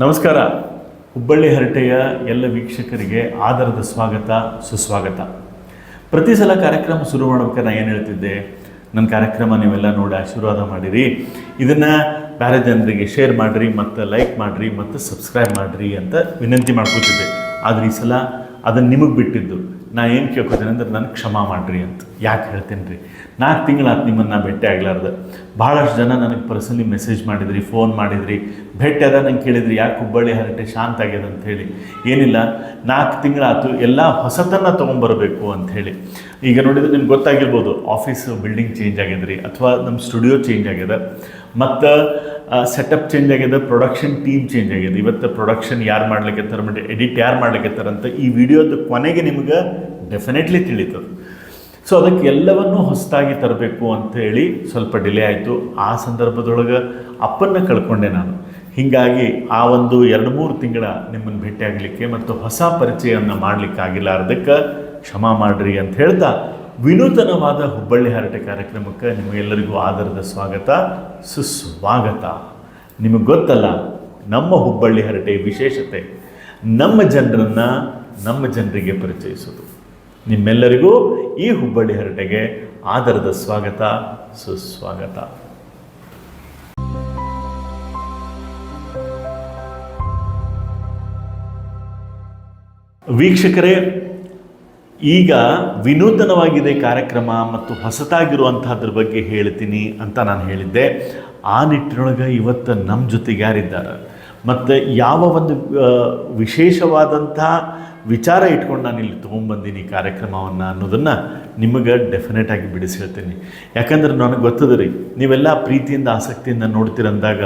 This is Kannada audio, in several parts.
ನಮಸ್ಕಾರ. ಹುಬ್ಬಳ್ಳಿ ಹರಟೆಯ ಎಲ್ಲ ವೀಕ್ಷಕರಿಗೆ ಆದರದ ಸ್ವಾಗತ, ಸುಸ್ವಾಗತ. ಪ್ರತಿ ಸಲ ಕಾರ್ಯಕ್ರಮ ಶುರು ಮಾಡ್ಬೇಕಾದ್ರೆ ನಾನು ಏನು ಹೇಳ್ತಿದ್ದೆ, ನನ್ನ ಕಾರ್ಯಕ್ರಮ ನೀವೆಲ್ಲ ನೋಡಿ ಆಶೀರ್ವಾದ ಮಾಡಿರಿ, ಇದನ್ನು ಬೇರೆ ಜನರಿಗೆ ಶೇರ್ ಮಾಡಿರಿ ಮತ್ತು ಲೈಕ್ ಮಾಡಿರಿ ಮತ್ತು ಸಬ್ಸ್ಕ್ರೈಬ್ ಮಾಡಿರಿ ಅಂತ ವಿನಂತಿ ಮಾಡ್ಕೋತಿದ್ದೆ. ಆದರೆ ಈ ಸಲ ಅದನ್ನು ನಿಮಗೆ ಬಿಟ್ಟಿದ್ದು. ನಾ ಏನು ಕೇಳ್ಕೊತೀನಿ ಅಂದ್ರೆ ನನಗೆ ಕ್ಷಮಾ ಮಾಡಿರಿ ಅಂತ. ಯಾಕೆ ಹೇಳ್ತೀನಿ ರೀ, 4 ತಿಂಗಳಾತು ನಿಮ್ಮನ್ನು ಭೇಟಿ ಆಗ್ಲಾರ್ದು. ಭಾಳಷ್ಟು ಜನ ನನಗೆ ಪರ್ಸನಲಿ ಮೆಸೇಜ್ ಮಾಡಿದ್ರಿ, ಫೋನ್ ಮಾಡಿದ್ರಿ, ಭೇಟಿ ಅದ ನಂಗೆ ಕೇಳಿದ್ರಿ ಯಾಕೆ ಹುಬ್ಬಳ್ಳಿ ಹರಟೆ ಶಾಂತ ಆಗ್ಯದ ಅಂಥೇಳಿ. ಏನಿಲ್ಲ, 4 ತಿಂಗಳಾತು, ಎಲ್ಲ ಹೊಸತನ್ನು ತೊಗೊಂಬರಬೇಕು ಅಂಥೇಳಿ. ಈಗ ನೋಡಿದರೆ ನಿಮ್ಗೆ ಗೊತ್ತಾಗಿರ್ಬೋದು, ಆಫೀಸ್ ಬಿಲ್ಡಿಂಗ್ ಚೇಂಜ್ ಆಗ್ಯದ್ರಿ, ಅಥವಾ ನಮ್ಮ ಸ್ಟುಡಿಯೋ ಚೇಂಜ್ ಆಗ್ಯದ, ಮತ್ತು ಸೆಟಪ್ ಚೇಂಜ್ ಆಗ್ಯದ, ಪ್ರೊಡಕ್ಷನ್ ಟೀಮ್ ಚೇಂಜ್ ಆಗ್ಯದ. ಇವತ್ತು ಪ್ರೊಡಕ್ಷನ್ ಯಾರು ಮಾಡ್ಲಿಕ್ಕತ್ತಾರ ಮತ್ತು ಎಡಿಟ್ ಯಾರು ಮಾಡ್ಲಿಕ್ಕತ್ತಾರಂತ ಈ ವಿಡಿಯೋದ ಕೊನೆಗೆ ನಿಮ್ಗೆ ಡೆಫಿನೆಟ್ಲಿ ತಿಳಿತದೆ. ಸೊ ಅದಕ್ಕೆ ಎಲ್ಲವನ್ನೂ ಹೊಸದಾಗಿ ತರಬೇಕು ಅಂಥೇಳಿ ಸ್ವಲ್ಪ ಡಿಲೇ ಆಯಿತು. ಆ ಸಂದರ್ಭದೊಳಗೆ ಅಪ್ಪನ್ನ ಕಳ್ಕೊಂಡೆ ನಾನು. ಹೀಗಾಗಿ ಆ ಒಂದು 2-3 ತಿಂಗಳ ನಿಮ್ಮನ್ನು ಭೇಟಿ ಆಗಲಿಕ್ಕೆ ಮತ್ತು ಹೊಸ ಪರಿಚಯವನ್ನು ಮಾಡಲಿಕ್ಕಾಗಿಲ್ಲ, ಅದಕ್ಕೆ ಕ್ಷಮಾ ಮಾಡಿರಿ ಅಂತ ಹೇಳ್ತಾ ವಿನೂತನವಾದ ಹುಬ್ಬಳ್ಳಿ ಹರಟೆ ಕಾರ್ಯಕ್ರಮಕ್ಕೆ ನಿಮಗೆಲ್ಲರಿಗೂ ಆದರದ ಸ್ವಾಗತ, ಸುಸ್ವಾಗತ. ನಿಮಗೆ ಗೊತ್ತಲ್ಲ, ನಮ್ಮ ಹುಬ್ಬಳ್ಳಿ ಹರಟೆ ವಿಶೇಷತೆ ನಮ್ಮ ಜನರನ್ನು ನಮ್ಮ ಜನರಿಗೆ ಪರಿಚಯಿಸೋದು. ನಿಮ್ಮೆಲ್ಲರಿಗೂ ಈ ಹುಬ್ಬಳ್ಳಿ ಹರಟೆಗೆ ಆದರದ ಸ್ವಾಗತ, ಸುಸ್ವಾಗತ. ವೀಕ್ಷಕರೇ, ಈಗ ವಿನೂತನವಾಗಿದೆ ಕಾರ್ಯಕ್ರಮ ಮತ್ತು ಹೊಸತಾಗಿರುವಂಥದ್ರ ಬಗ್ಗೆ ಹೇಳ್ತೀನಿ ಅಂತ ನಾನು ಹೇಳಿದ್ದೆ. ಆ ನಿಟ್ಟಿನೊಳಗೆ ಇವತ್ತು ನಮ್ಮ ಜೊತೆಗೆ ಯಾರಿದ್ದಾರೆ ಮತ್ತು ಯಾವ ಒಂದು ವಿಶೇಷವಾದಂಥ ವಿಚಾರ ಇಟ್ಕೊಂಡು ನಾನು ಇಲ್ಲಿ ತೊಗೊಂಬಂದೀನಿ ಕಾರ್ಯಕ್ರಮವನ್ನು ಅನ್ನೋದನ್ನು ನಿಮಗೆ ಡೆಫಿನೆಟಾಗಿ ಬಿಡಿಸಿ ಹೇಳ್ತೀನಿ. ಯಾಕಂದ್ರೆ ನನಗೆ ಗೊತ್ತದ ರೀ, ನೀವೆಲ್ಲ ಪ್ರೀತಿಯಿಂದ ಆಸಕ್ತಿಯಿಂದ ನೋಡ್ತಿರಂದಾಗ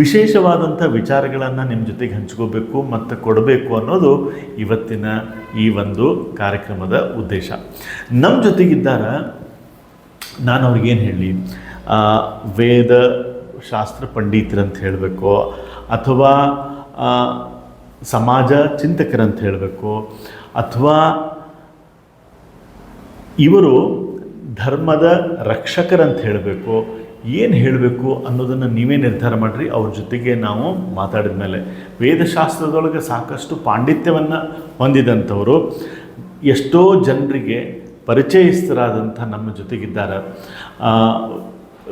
ವಿಶೇಷವಾದಂಥ ವಿಚಾರಗಳನ್ನು ನಿಮ್ಮ ಜೊತೆಗೆ ಹಂಚ್ಕೋಬೇಕು ಮತ್ತು ಕೊಡಬೇಕು ಅನ್ನೋದು ಇವತ್ತಿನ ಈ ಒಂದು ಕಾರ್ಯಕ್ರಮದ ಉದ್ದೇಶ. ನಮ್ಮ ಜೊತೆಗಿದ್ದಾರ, ನಾನು ಅವ್ರಿಗೇನು ಹೇಳಿ, ವೇದ ಶಾಸ್ತ್ರ ಪಂಡಿತರಂತ ಹೇಳಬೇಕು, ಅಥವಾ ಸಮಾಜ ಚಿಂತಕರಂತ ಹೇಳಬೇಕು, ಅಥವಾ ಇವರು ಧರ್ಮದ ರಕ್ಷಕರಂತ ಹೇಳಬೇಕು, ಏನು ಹೇಳಬೇಕು ಅನ್ನೋದನ್ನು ನೀವೇ ನಿರ್ಧಾರ ಮಾಡಿರಿ. ಅವ್ರ ಜೊತೆಗೆ ನಾವು ಮಾತಾಡಿದ ಮೇಲೆ, ವೇದಶಾಸ್ತ್ರದೊಳಗೆ ಸಾಕಷ್ಟು ಪಾಂಡಿತ್ಯವನ್ನು ಹೊಂದಿದಂಥವರು, ಎಷ್ಟೋ ಜನರಿಗೆ ಪರಿಚಯಸ್ಥರಾದಂಥ ನಮ್ಮ ಜೊತೆಗಿದ್ದಾರೆ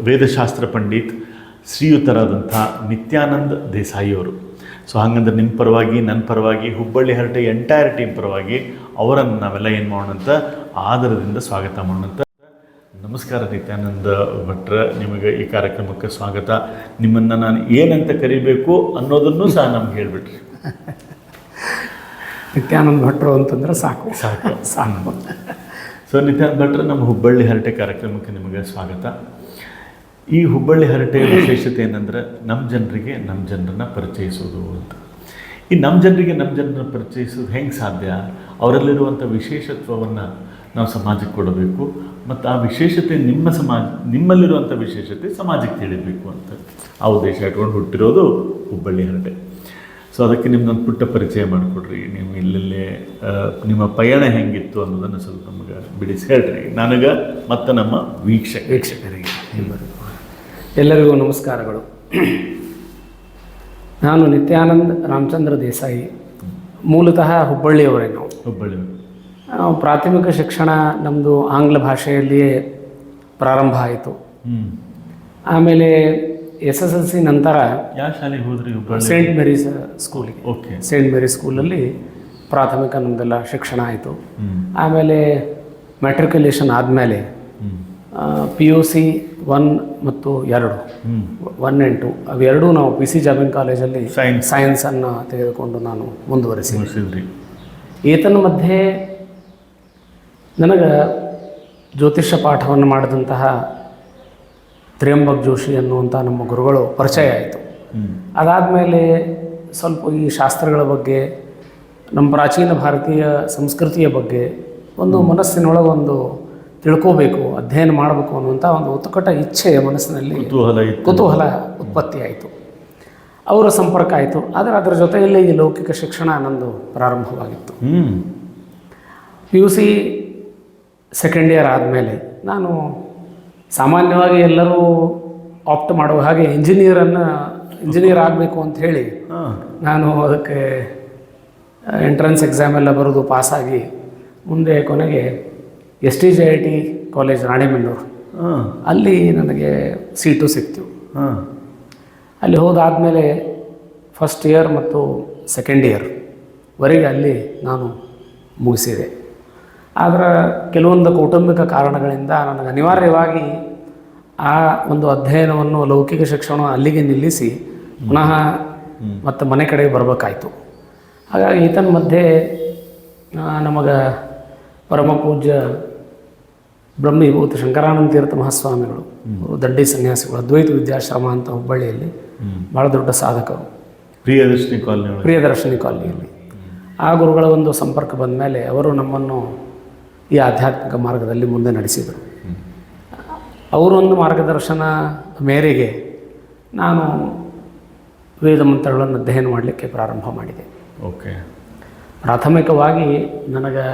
ವೇದಶಾಸ್ತ್ರ ಪಂಡಿತ್ ಶ್ರೀಯುತರಾದಂಥ ನಿತ್ಯಾನಂದ ದೇಸಾಯಿಯವರು. ಸೊ ಹಾಗಂದ್ರೆ ನಿಮ್ಮ ಪರವಾಗಿ, ನನ್ನ ಪರವಾಗಿ, ಹುಬ್ಬಳ್ಳಿ ಹರಟೆ ಎಂಟೈರ್ ಟೀಮ್ ಪರವಾಗಿ ಅವರನ್ನು ನಾವೆಲ್ಲ ಏನು ಮಾಡೋಣಂತ ಆದರದಿಂದ ಸ್ವಾಗತ ಮಾಡೋಣಂತ. ನಮಸ್ಕಾರ ನಿತ್ಯಾನಂದ ಭಟ್ರ, ನಿಮಗೆ ಈ ಕಾರ್ಯಕ್ರಮಕ್ಕೆ ಸ್ವಾಗತ. ನಿಮ್ಮನ್ನು ನಾನು ಏನಂತ ಕರಿಬೇಕು ಅನ್ನೋದನ್ನು ಸಹ ನಮ್ಗೆ ಹೇಳಿಬಿಟ್ರಿ. ನಿತ್ಯಾನಂದ ಭಟ್ರು ಅಂತಂದ್ರೆ ಸಾಕು ಸಾಕು ಸಾಕು. ಸೊ ನಿತ್ಯಾನಂದ ಭಟ್ರ, ನಮ್ಮ ಹುಬ್ಬಳ್ಳಿ ಹರಟೆ ಕಾರ್ಯಕ್ರಮಕ್ಕೆ ನಿಮಗೆ ಸ್ವಾಗತ. ಈ ಹುಬ್ಬಳ್ಳಿ ಹರಟೆಯ ವಿಶೇಷತೆ ಏನಂದ್ರೆ ನಮ್ಮ ಜನರಿಗೆ ನಮ್ಮ ಜನರನ್ನ ಪರಿಚಯಿಸೋದು ಅಂತ. ಈ ನಮ್ಮ ಜನರನ್ನ ಪರಿಚಯಿಸೋದು ಹೆಂಗೆ ಸಾಧ್ಯ? ಅವರಲ್ಲಿರುವಂಥ ವಿಶೇಷತ್ವವನ್ನು ನಾವು ಸಮಾಜಕ್ಕೆ ಕೊಡಬೇಕು, ಮತ್ತು ಆ ವಿಶೇಷತೆ ನಿಮ್ಮಲ್ಲಿರುವಂಥ ವಿಶೇಷತೆ ಸಮಾಜಕ್ಕೆ ತಿಳಿಬೇಕು ಅಂತ ಆ ಉದ್ದೇಶ ಇಟ್ಕೊಂಡು ಹುಟ್ಟಿರೋದು ಹುಬ್ಬಳ್ಳಿ ಹರಟೆ. ಸೊ ಅದಕ್ಕೆ ನಿಮ್ದೊಂದು ಪುಟ್ಟ ಪರಿಚಯ ಮಾಡಿಕೊಡ್ರಿ. ನೀವು ಇಲ್ಲಲ್ಲೇ ನಿಮ್ಮ ಪಯಣ ಹೆಂಗಿತ್ತು ಅನ್ನೋದನ್ನು ಸ್ವಲ್ಪ ನಮಗೆ ಬಿಡಿಸಿ ಹೇಳ್ರಿ, ನನಗೆ ಮತ್ತು ನಮ್ಮ ವೀಕ್ಷಕರಿಗೆ. ಎಲ್ಲರಿಗೂ ನಮಸ್ಕಾರಗಳು. ನಾನು ನಿತ್ಯಾನಂದ್ ರಾಮಚಂದ್ರ ದೇಸಾಯಿ, ಮೂಲತಃ ಹುಬ್ಬಳ್ಳಿಯವರೇ. ನಾವು ಪ್ರಾಥಮಿಕ ಶಿಕ್ಷಣ ನಮ್ಮದು ಆಂಗ್ಲ ಭಾಷೆಯಲ್ಲಿಯೇ ಪ್ರಾರಂಭ ಆಯಿತು. ಆಮೇಲೆ SSLC ನಂತರ ಯಾವ ಶಾಲೆಗೆ ಹೋದ್ರಿ? ಸೇಂಟ್ ಮೇರೀಸ್ ಸ್ಕೂಲಿಗೆ. ಓಕೆ. ಸೇಂಟ್ ಮೇರೀಸ್ ಸ್ಕೂಲಲ್ಲಿ ಪ್ರಾಥಮಿಕ ನಮ್ಮದೆಲ್ಲ ಶಿಕ್ಷಣ ಆಯಿತು. ಆಮೇಲೆ ಮ್ಯಾಟ್ರಿಕ್ಯುಲೇಷನ್ ಆದಮೇಲೆ PUC 1 ಮತ್ತು 2, 1 and 2 ಅವೆರಡೂ ನಾವು PC ಜಾಬಿನ್ ಕಾಲೇಜಲ್ಲಿ ಸೈನ್ಸನ್ನು ತೆಗೆದುಕೊಂಡು ನಾನು ಮುಂದುವರಿಸಿದ್ರಿ. ಏತನ ಮಧ್ಯೆ ನನಗೆ ಜ್ಯೋತಿಷ್ಯ ಪಾಠವನ್ನು ಮಾಡಿದಂತಹ ತ್ರ್ಯಂಬಕ್ ಜೋಶಿ ಅನ್ನುವಂಥ ನಮ್ಮ ಗುರುಗಳು ಪರಿಚಯ ಆಯಿತು. ಅದಾದಮೇಲೆ ಸ್ವಲ್ಪ ಈ ಶಾಸ್ತ್ರಗಳ ಬಗ್ಗೆ, ನಮ್ಮ ಪ್ರಾಚೀನ ಭಾರತೀಯ ಸಂಸ್ಕೃತಿಯ ಬಗ್ಗೆ ಒಂದು ಮನಸ್ಸಿನೊಳಗೆ ಒಂದು ತಿಳ್ಕೋಬೇಕು, ಅಧ್ಯಯನ ಮಾಡಬೇಕು ಅನ್ನುವಂಥ ಒಂದು ಉತ್ಕಟ ಇಚ್ಛೆ ಮನಸ್ಸಿನಲ್ಲಿ ಕುತೂಹಲ ಉತ್ಪತ್ತಿ ಆಯಿತು. ಅವರ ಸಂಪರ್ಕ ಆಯಿತು. ಆದರೆ ಅದರ ಜೊತೆಯಲ್ಲಿ ಈ ಲೌಕಿಕ ಶಿಕ್ಷಣ ನಂದು ಪ್ರಾರಂಭವಾಗಿತ್ತು. PUC ಸೆಕೆಂಡ್ ಇಯರ್ ಆದಮೇಲೆ ನಾನು ಸಾಮಾನ್ಯವಾಗಿ ಎಲ್ಲರೂ ಆಪ್ಟ್ ಮಾಡುವ ಹಾಗೆ ಇಂಜಿನಿಯರನ್ನು ಇಂಜಿನಿಯರ್ ಆಗಬೇಕು ಅಂತ ಹೇಳಿ ಹಾಂ ನಾನು ಅದಕ್ಕೆ ಎಂಟ್ರೆನ್ಸ್ ಎಕ್ಸಾಮ್ ಎಲ್ಲ ಬರೆದು ಪಾಸಾಗಿ ಮುಂದೆ ಕೊನೆಗೆ STJIT ಕಾಲೇಜ್ ರಾಣೆಬೆನ್ನೂರು, ಹಾಂ ಅಲ್ಲಿ ನನಗೆ ಸೀಟು ಸಿಕ್ತು. ಹಾಂ ಅಲ್ಲಿ ಹೋದಾದಮೇಲೆ ಫಸ್ಟ್ ಇಯರ್ ಮತ್ತು ಸೆಕೆಂಡ್ ಇಯರ್ವರೆಗೆ ಅಲ್ಲಿ ನಾನು ಮುಗಿಸಿದೆ. ಆದರೆ ಕೆಲವೊಂದು ಕೌಟುಂಬಿಕ ಕಾರಣಗಳಿಂದ ನನಗೆ ಅನಿವಾರ್ಯವಾಗಿ ಆ ಒಂದು ಅಧ್ಯಯನವನ್ನು, ಲೌಕಿಕ ಶಿಕ್ಷಣ ಅಲ್ಲಿಗೆ ನಿಲ್ಲಿಸಿ ಪುನಃ ಮತ್ತು ಮನೆ ಕಡೆಗೆ ಬರಬೇಕಾಯಿತು. ಹಾಗಾಗಿ ಈತನ ಮಧ್ಯೆ ನಮಗೆ ಪರಮ ಪೂಜ್ಯ ಬ್ರಹ್ಮವಿಭೂತ ಶಂಕರಾನಂದ ತೀರ್ಥ ಮಹಾಸ್ವಾಮಿಗಳು, ದಂಡಿ ಸನ್ಯಾಸಿಗಳು, ಅದ್ವೈತ ವಿದ್ಯಾಶ್ರಮ ಅಂತ ಹುಬ್ಬಳ್ಳಿಯಲ್ಲಿ ಭಾಳ ದೊಡ್ಡ ಸಾಧಕರು, ಪ್ರಿಯದರ್ಶಿನಿ ಕಾಲನಿಯಲ್ಲಿ. ಆ ಗುರುಗಳ ಒಂದು ಸಂಪರ್ಕ ಬಂದ ಮೇಲೆ ಅವರು ನಮ್ಮನ್ನು ಈ ಆಧ್ಯಾತ್ಮಿಕ ಮಾರ್ಗದಲ್ಲಿ ಮುಂದೆ ನಡೆಸಿದರು. ಅವರೊಂದು ಮಾರ್ಗದರ್ಶನ ಮೇರೆಗೆ ನಾನು ವೇದ ಮಂತ್ರಗಳನ್ನು ಅಧ್ಯಯನ ಮಾಡಲಿಕ್ಕೆ ಪ್ರಾರಂಭ ಮಾಡಿದೆ. ಓಕೆ. ಪ್ರಾಥಮಿಕವಾಗಿ ನನಗೆ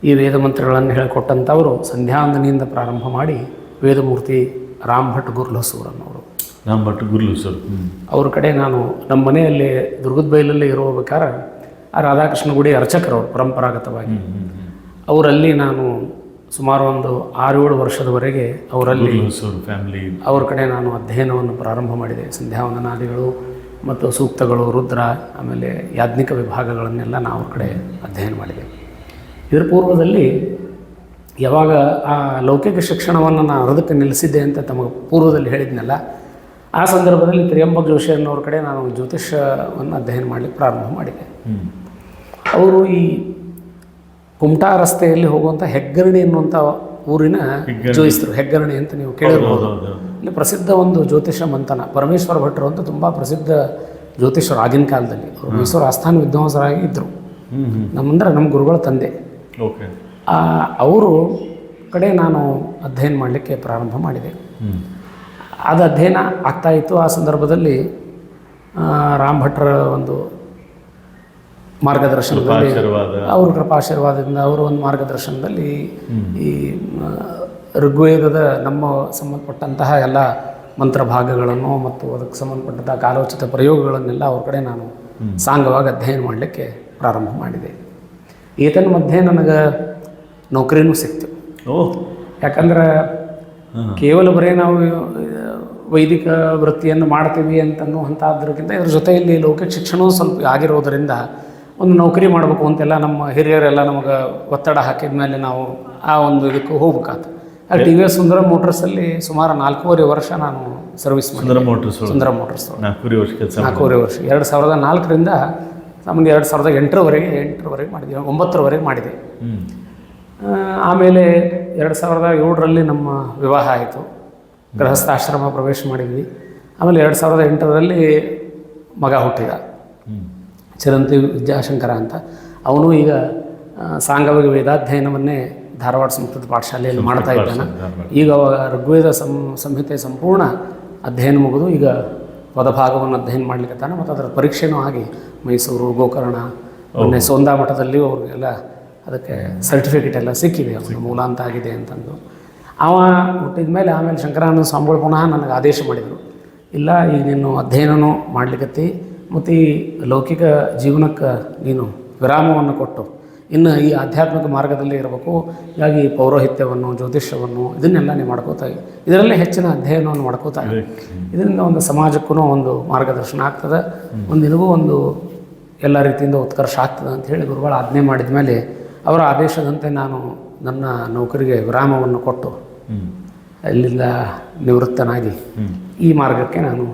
ಈ ವೇದ ಮಂತ್ರಗಳನ್ನು ಹೇಳಿಕೊಟ್ಟಂಥವರು ಸಂಧ್ಯಾವಂದನೆಯಿಂದ ಪ್ರಾರಂಭ ಮಾಡಿ ವೇದಮೂರ್ತಿ ರಾಮ್ ಭಟ್ ಗುರ್ಲಸೂರ್ ಅನ್ನೋರು. ರಾಮ್ ಭಟ್ ಗುರ್ಲಸೂರ್ ಅವ್ರ ಕಡೆ ನಾನು ನಮ್ಮ ಮನೆಯಲ್ಲಿ ದುರ್ಗದ ಬೈಲಲ್ಲಿ ಇರಬೇಕಾದ್ರೆ ಆ ರಾಧಾಕೃಷ್ಣ ಗುಡಿ ಅರ್ಚಕರವರು ಪರಂಪರಾಗತವಾಗಿ ಅವರಲ್ಲಿ ನಾನು ಸುಮಾರು ಒಂದು 6-7 ವರ್ಷದವರೆಗೆ ಅವರಲ್ಲಿ ಫ್ಯಾಮಿಲಿ ಅವ್ರ ಕಡೆ ನಾನು ಅಧ್ಯಯನವನ್ನು ಪ್ರಾರಂಭ ಮಾಡಿದೆ. ಸಂಧ್ಯಾವಂದನಾದಿಗಳು ಮತ್ತು ಸೂಕ್ತಗಳು, ರುದ್ರ, ಆಮೇಲೆ ಯಾಜ್ಞಿಕ ವಿಭಾಗಗಳನ್ನೆಲ್ಲ ನಾನು ಅವ್ರ ಕಡೆ ಅಧ್ಯಯನ ಮಾಡಿದೆ. ಇದರ ಪೂರ್ವದಲ್ಲಿ ಯಾವಾಗ ಆ ಲೌಕಿಕ ಶಿಕ್ಷಣವನ್ನು ನಾನು ಅದಕ್ಕೆ ನಿಲ್ಲಿಸಿದ್ದೆ ಅಂತ ತಮಗೆ ಪೂರ್ವದಲ್ಲಿ ಹೇಳಿದ್ನಲ್ಲ, ಆ ಸಂದರ್ಭದಲ್ಲಿ ತ್ರಿಯಂಬಕ್ ಜೋಶಿ ಅನ್ನೋರ ಕಡೆ ನಾನು ಜ್ಯೋತಿಷ್ಯವನ್ನು ಅಧ್ಯಯನ ಮಾಡಲಿಕ್ಕೆ ಪ್ರಾರಂಭ ಮಾಡಿದೆ. ಅವರು ಈ ಕುಮಟಾ ರಸ್ತೆಯಲ್ಲಿ ಹೋಗುವಂಥ ಹೆಗ್ಗರಣಿ ಎನ್ನುವಂಥ ಊರಿನ ಜೋಯಿಸ್ತರು. ಹೆಗ್ಗರಣಿ ಅಂತ ನೀವು ಕೇಳಿರ್ಬೋದು. ಇಲ್ಲಿ ಪ್ರಸಿದ್ಧ ಒಂದು ಜ್ಯೋತಿಷ ಮಂಥನ ಪರಮೇಶ್ವರ ಭಟ್ರು ಅಂತ ತುಂಬ ಪ್ರಸಿದ್ಧ ಜ್ಯೋತಿಷರು ಆಗಿನ ಕಾಲದಲ್ಲಿ. ಅವರು ಮೈಸೂರು ಆಸ್ಥಾನ ವಿದ್ವಾಂಸರಾಗಿ ಇದ್ದರು. ನಮ್ಮ ಗುರುಗಳ ತಂದೆ. ಅವರು ಕಡೆ ನಾನು ಅಧ್ಯಯನ ಮಾಡಲಿಕ್ಕೆ ಪ್ರಾರಂಭ ಮಾಡಿದೆ. ಅದು ಅಧ್ಯಯನ ಆಗ್ತಾಯಿತ್ತು. ಆ ಸಂದರ್ಭದಲ್ಲಿ ರಾಮ್ ಭಟ್ರ ಒಂದು ಮಾರ್ಗದರ್ಶನದಲ್ಲಿ, ಅವ್ರ ಕೃಪಾಶೀರ್ವಾದದಿಂದ ಅವರ ಒಂದು ಮಾರ್ಗದರ್ಶನದಲ್ಲಿ ಈ ಋಗ್ವೇದದ ನಮ್ಮ ಸಂಬಂಧಪಟ್ಟಂತಹ ಎಲ್ಲ ಮಂತ್ರ ಭಾಗಗಳನ್ನು ಮತ್ತು ಅದಕ್ಕೆ ಸಂಬಂಧಪಟ್ಟಂತಹ ಕಾಲೋಚಿತ ಪ್ರಯೋಗಗಳನ್ನೆಲ್ಲ ಅವ್ರ ಕಡೆ ನಾನು ಸಾಂಗವಾಗಿ ಅಧ್ಯಯನ ಮಾಡಲಿಕ್ಕೆ ಪ್ರಾರಂಭ ಮಾಡಿದೆ. ಈತನ ಮಧ್ಯೆ ನನಗೆ ನೌಕರಿನೂ ಸಿಕ್ತು. ಯಾಕಂದ್ರೆ ಕೇವಲ ಬರೀ ನಾವು ವೈದಿಕ ವೃತ್ತಿಯನ್ನು ಮಾಡ್ತೀವಿ ಅಂತನ್ನುವಂಥದ್ರಕ್ಕಿಂತ ಇದ್ರ ಜೊತೆಯಲ್ಲಿ ಲೌಕಿಕ ಶಿಕ್ಷಣವೂ ಸ್ವಲ್ಪ ಆಗಿರೋದರಿಂದ ಒಂದು ನೌಕರಿ ಮಾಡಬೇಕು ಅಂತೆಲ್ಲ ನಮ್ಮ ಹಿರಿಯರೆಲ್ಲ ನಮಗೆ ಒತ್ತಡ ಹಾಕಿದ ಮೇಲೆ ನಾವು ಆ ಒಂದು ಇದಕ್ಕೆ ಹೋಗ್ಬೇಕಾಯ್ತು. TVS ಸುಂದರಂ ಮೋಟರ್ಸಲ್ಲಿ ಸುಮಾರು 4.5 ವರ್ಷ ನಾನು ಸರ್ವಿಸ್ ಮಾಡಿದೆ. ಸುಂದರಂ ಮೋಟರ್ಸ್ 4.5 ವರ್ಷ 2004ರಿಂದ ಸಾಮಾನ್ಯ 2008ರವರೆಗೆ ಮಾಡಿದೆ, 9ರವರೆಗೆ ಮಾಡಿದೆ. ಆಮೇಲೆ 2007ರಲ್ಲಿ ನಮ್ಮ ವಿವಾಹ ಆಯಿತು, ಗೃಹಸ್ಥಾಶ್ರಮ ಪ್ರವೇಶ ಮಾಡಿದ್ವಿ. ಆಮೇಲೆ 2008ರಲ್ಲಿ ಮಗ ಹುಟ್ಟಿದ, ಚಿರಂತಿ ವಿದ್ಯಾಶಂಕರ ಅಂತ. ಅವನು ಈಗ ಸಾಂಗವಾಗಿ ವೇದಾಧ್ಯಯನವನ್ನೇ ಧಾರವಾಡ ಸಂಸ್ಕೃತ ಪಾಠಶಾಲೆಯಲ್ಲಿ ಮಾಡ್ತಾ ಇದ್ದಾನೆ. ಈಗ ಋಗ್ವೇದ ಸಂಹಿತೆ ಸಂಪೂರ್ಣ ಅಧ್ಯಯನ ಮುಗಿದು ಈಗ ಪದಭಾಗವನ್ನು ಅಧ್ಯಯನ ಮಾಡಲಿಕ್ಕತ್ತಾನೆ. ಮತ್ತು ಅದರ ಪರೀಕ್ಷೆನೂ ಆಗಿ ಮೈಸೂರು, ಗೋಕರ್ಣ, ಮೊನ್ನೆ ಸೋಂದಾ ಮಠದಲ್ಲಿ ಅವ್ರಿಗೆಲ್ಲ ಅದಕ್ಕೆ ಸರ್ಟಿಫಿಕೇಟ್ ಎಲ್ಲ ಸಿಕ್ಕಿದೆ, ಅವನು ಮೂಲ ಅಂತ ಆಗಿದೆ ಅಂತಂದು. ಅವ ಹುಟ್ಟಿದ ಮೇಲೆ ಆಮೇಲೆ ಶಂಕರಾನಂದ ಸ್ವಾಮಿಗಳು ಪುನಃ ನನಗೆ ಆದೇಶ ಮಾಡಿದರು, ಇಲ್ಲ ಈಗ ನೀನು ಅಧ್ಯಯನನೂ ಮಾಡಲಿಕ್ಕತ್ತಿ ಮತ್ತು ಈ ಲೌಕಿಕ ಜೀವನಕ್ಕೆ ನೀನು ವಿರಾಮವನ್ನು ಕೊಟ್ಟು ಇನ್ನು ಈ ಆಧ್ಯಾತ್ಮಿಕ ಮಾರ್ಗದಲ್ಲಿ ಇರಬೇಕು. ಹೀಗಾಗಿ ಪೌರೋಹಿತ್ಯವನ್ನು, ಜ್ಯೋತಿಷ್ಯವನ್ನು ಇದನ್ನೆಲ್ಲ ನೀವು ಮಾಡ್ಕೋತಾ ಇದರಲ್ಲೇ ಹೆಚ್ಚಿನ ಅಧ್ಯಯನವನ್ನು ಮಾಡ್ಕೋತಾ ಇದರಿಂದ ಒಂದು ಸಮಾಜಕ್ಕೂ ಒಂದು ಮಾರ್ಗದರ್ಶನ ಆಗ್ತದೆ, ಒಂದು ನಿನಗೂ ಒಂದು ಎಲ್ಲ ರೀತಿಯಿಂದ ಉತ್ಕರ್ಷ ಆಗ್ತದೆ ಅಂತ ಹೇಳಿ ಗುರುಗಳು ಆಜ್ಞೆ ಮಾಡಿದ ಮೇಲೆ ಅವರ ಆದೇಶದಂತೆ ನಾನು ನನ್ನ ನೌಕರಿಗೆ ವಿರಾಮವನ್ನು ಕೊಟ್ಟು ಅಲ್ಲಿಂದ ನಿವೃತ್ತನಾಗಿ ಈ ಮಾರ್ಗಕ್ಕೆ ನಾನು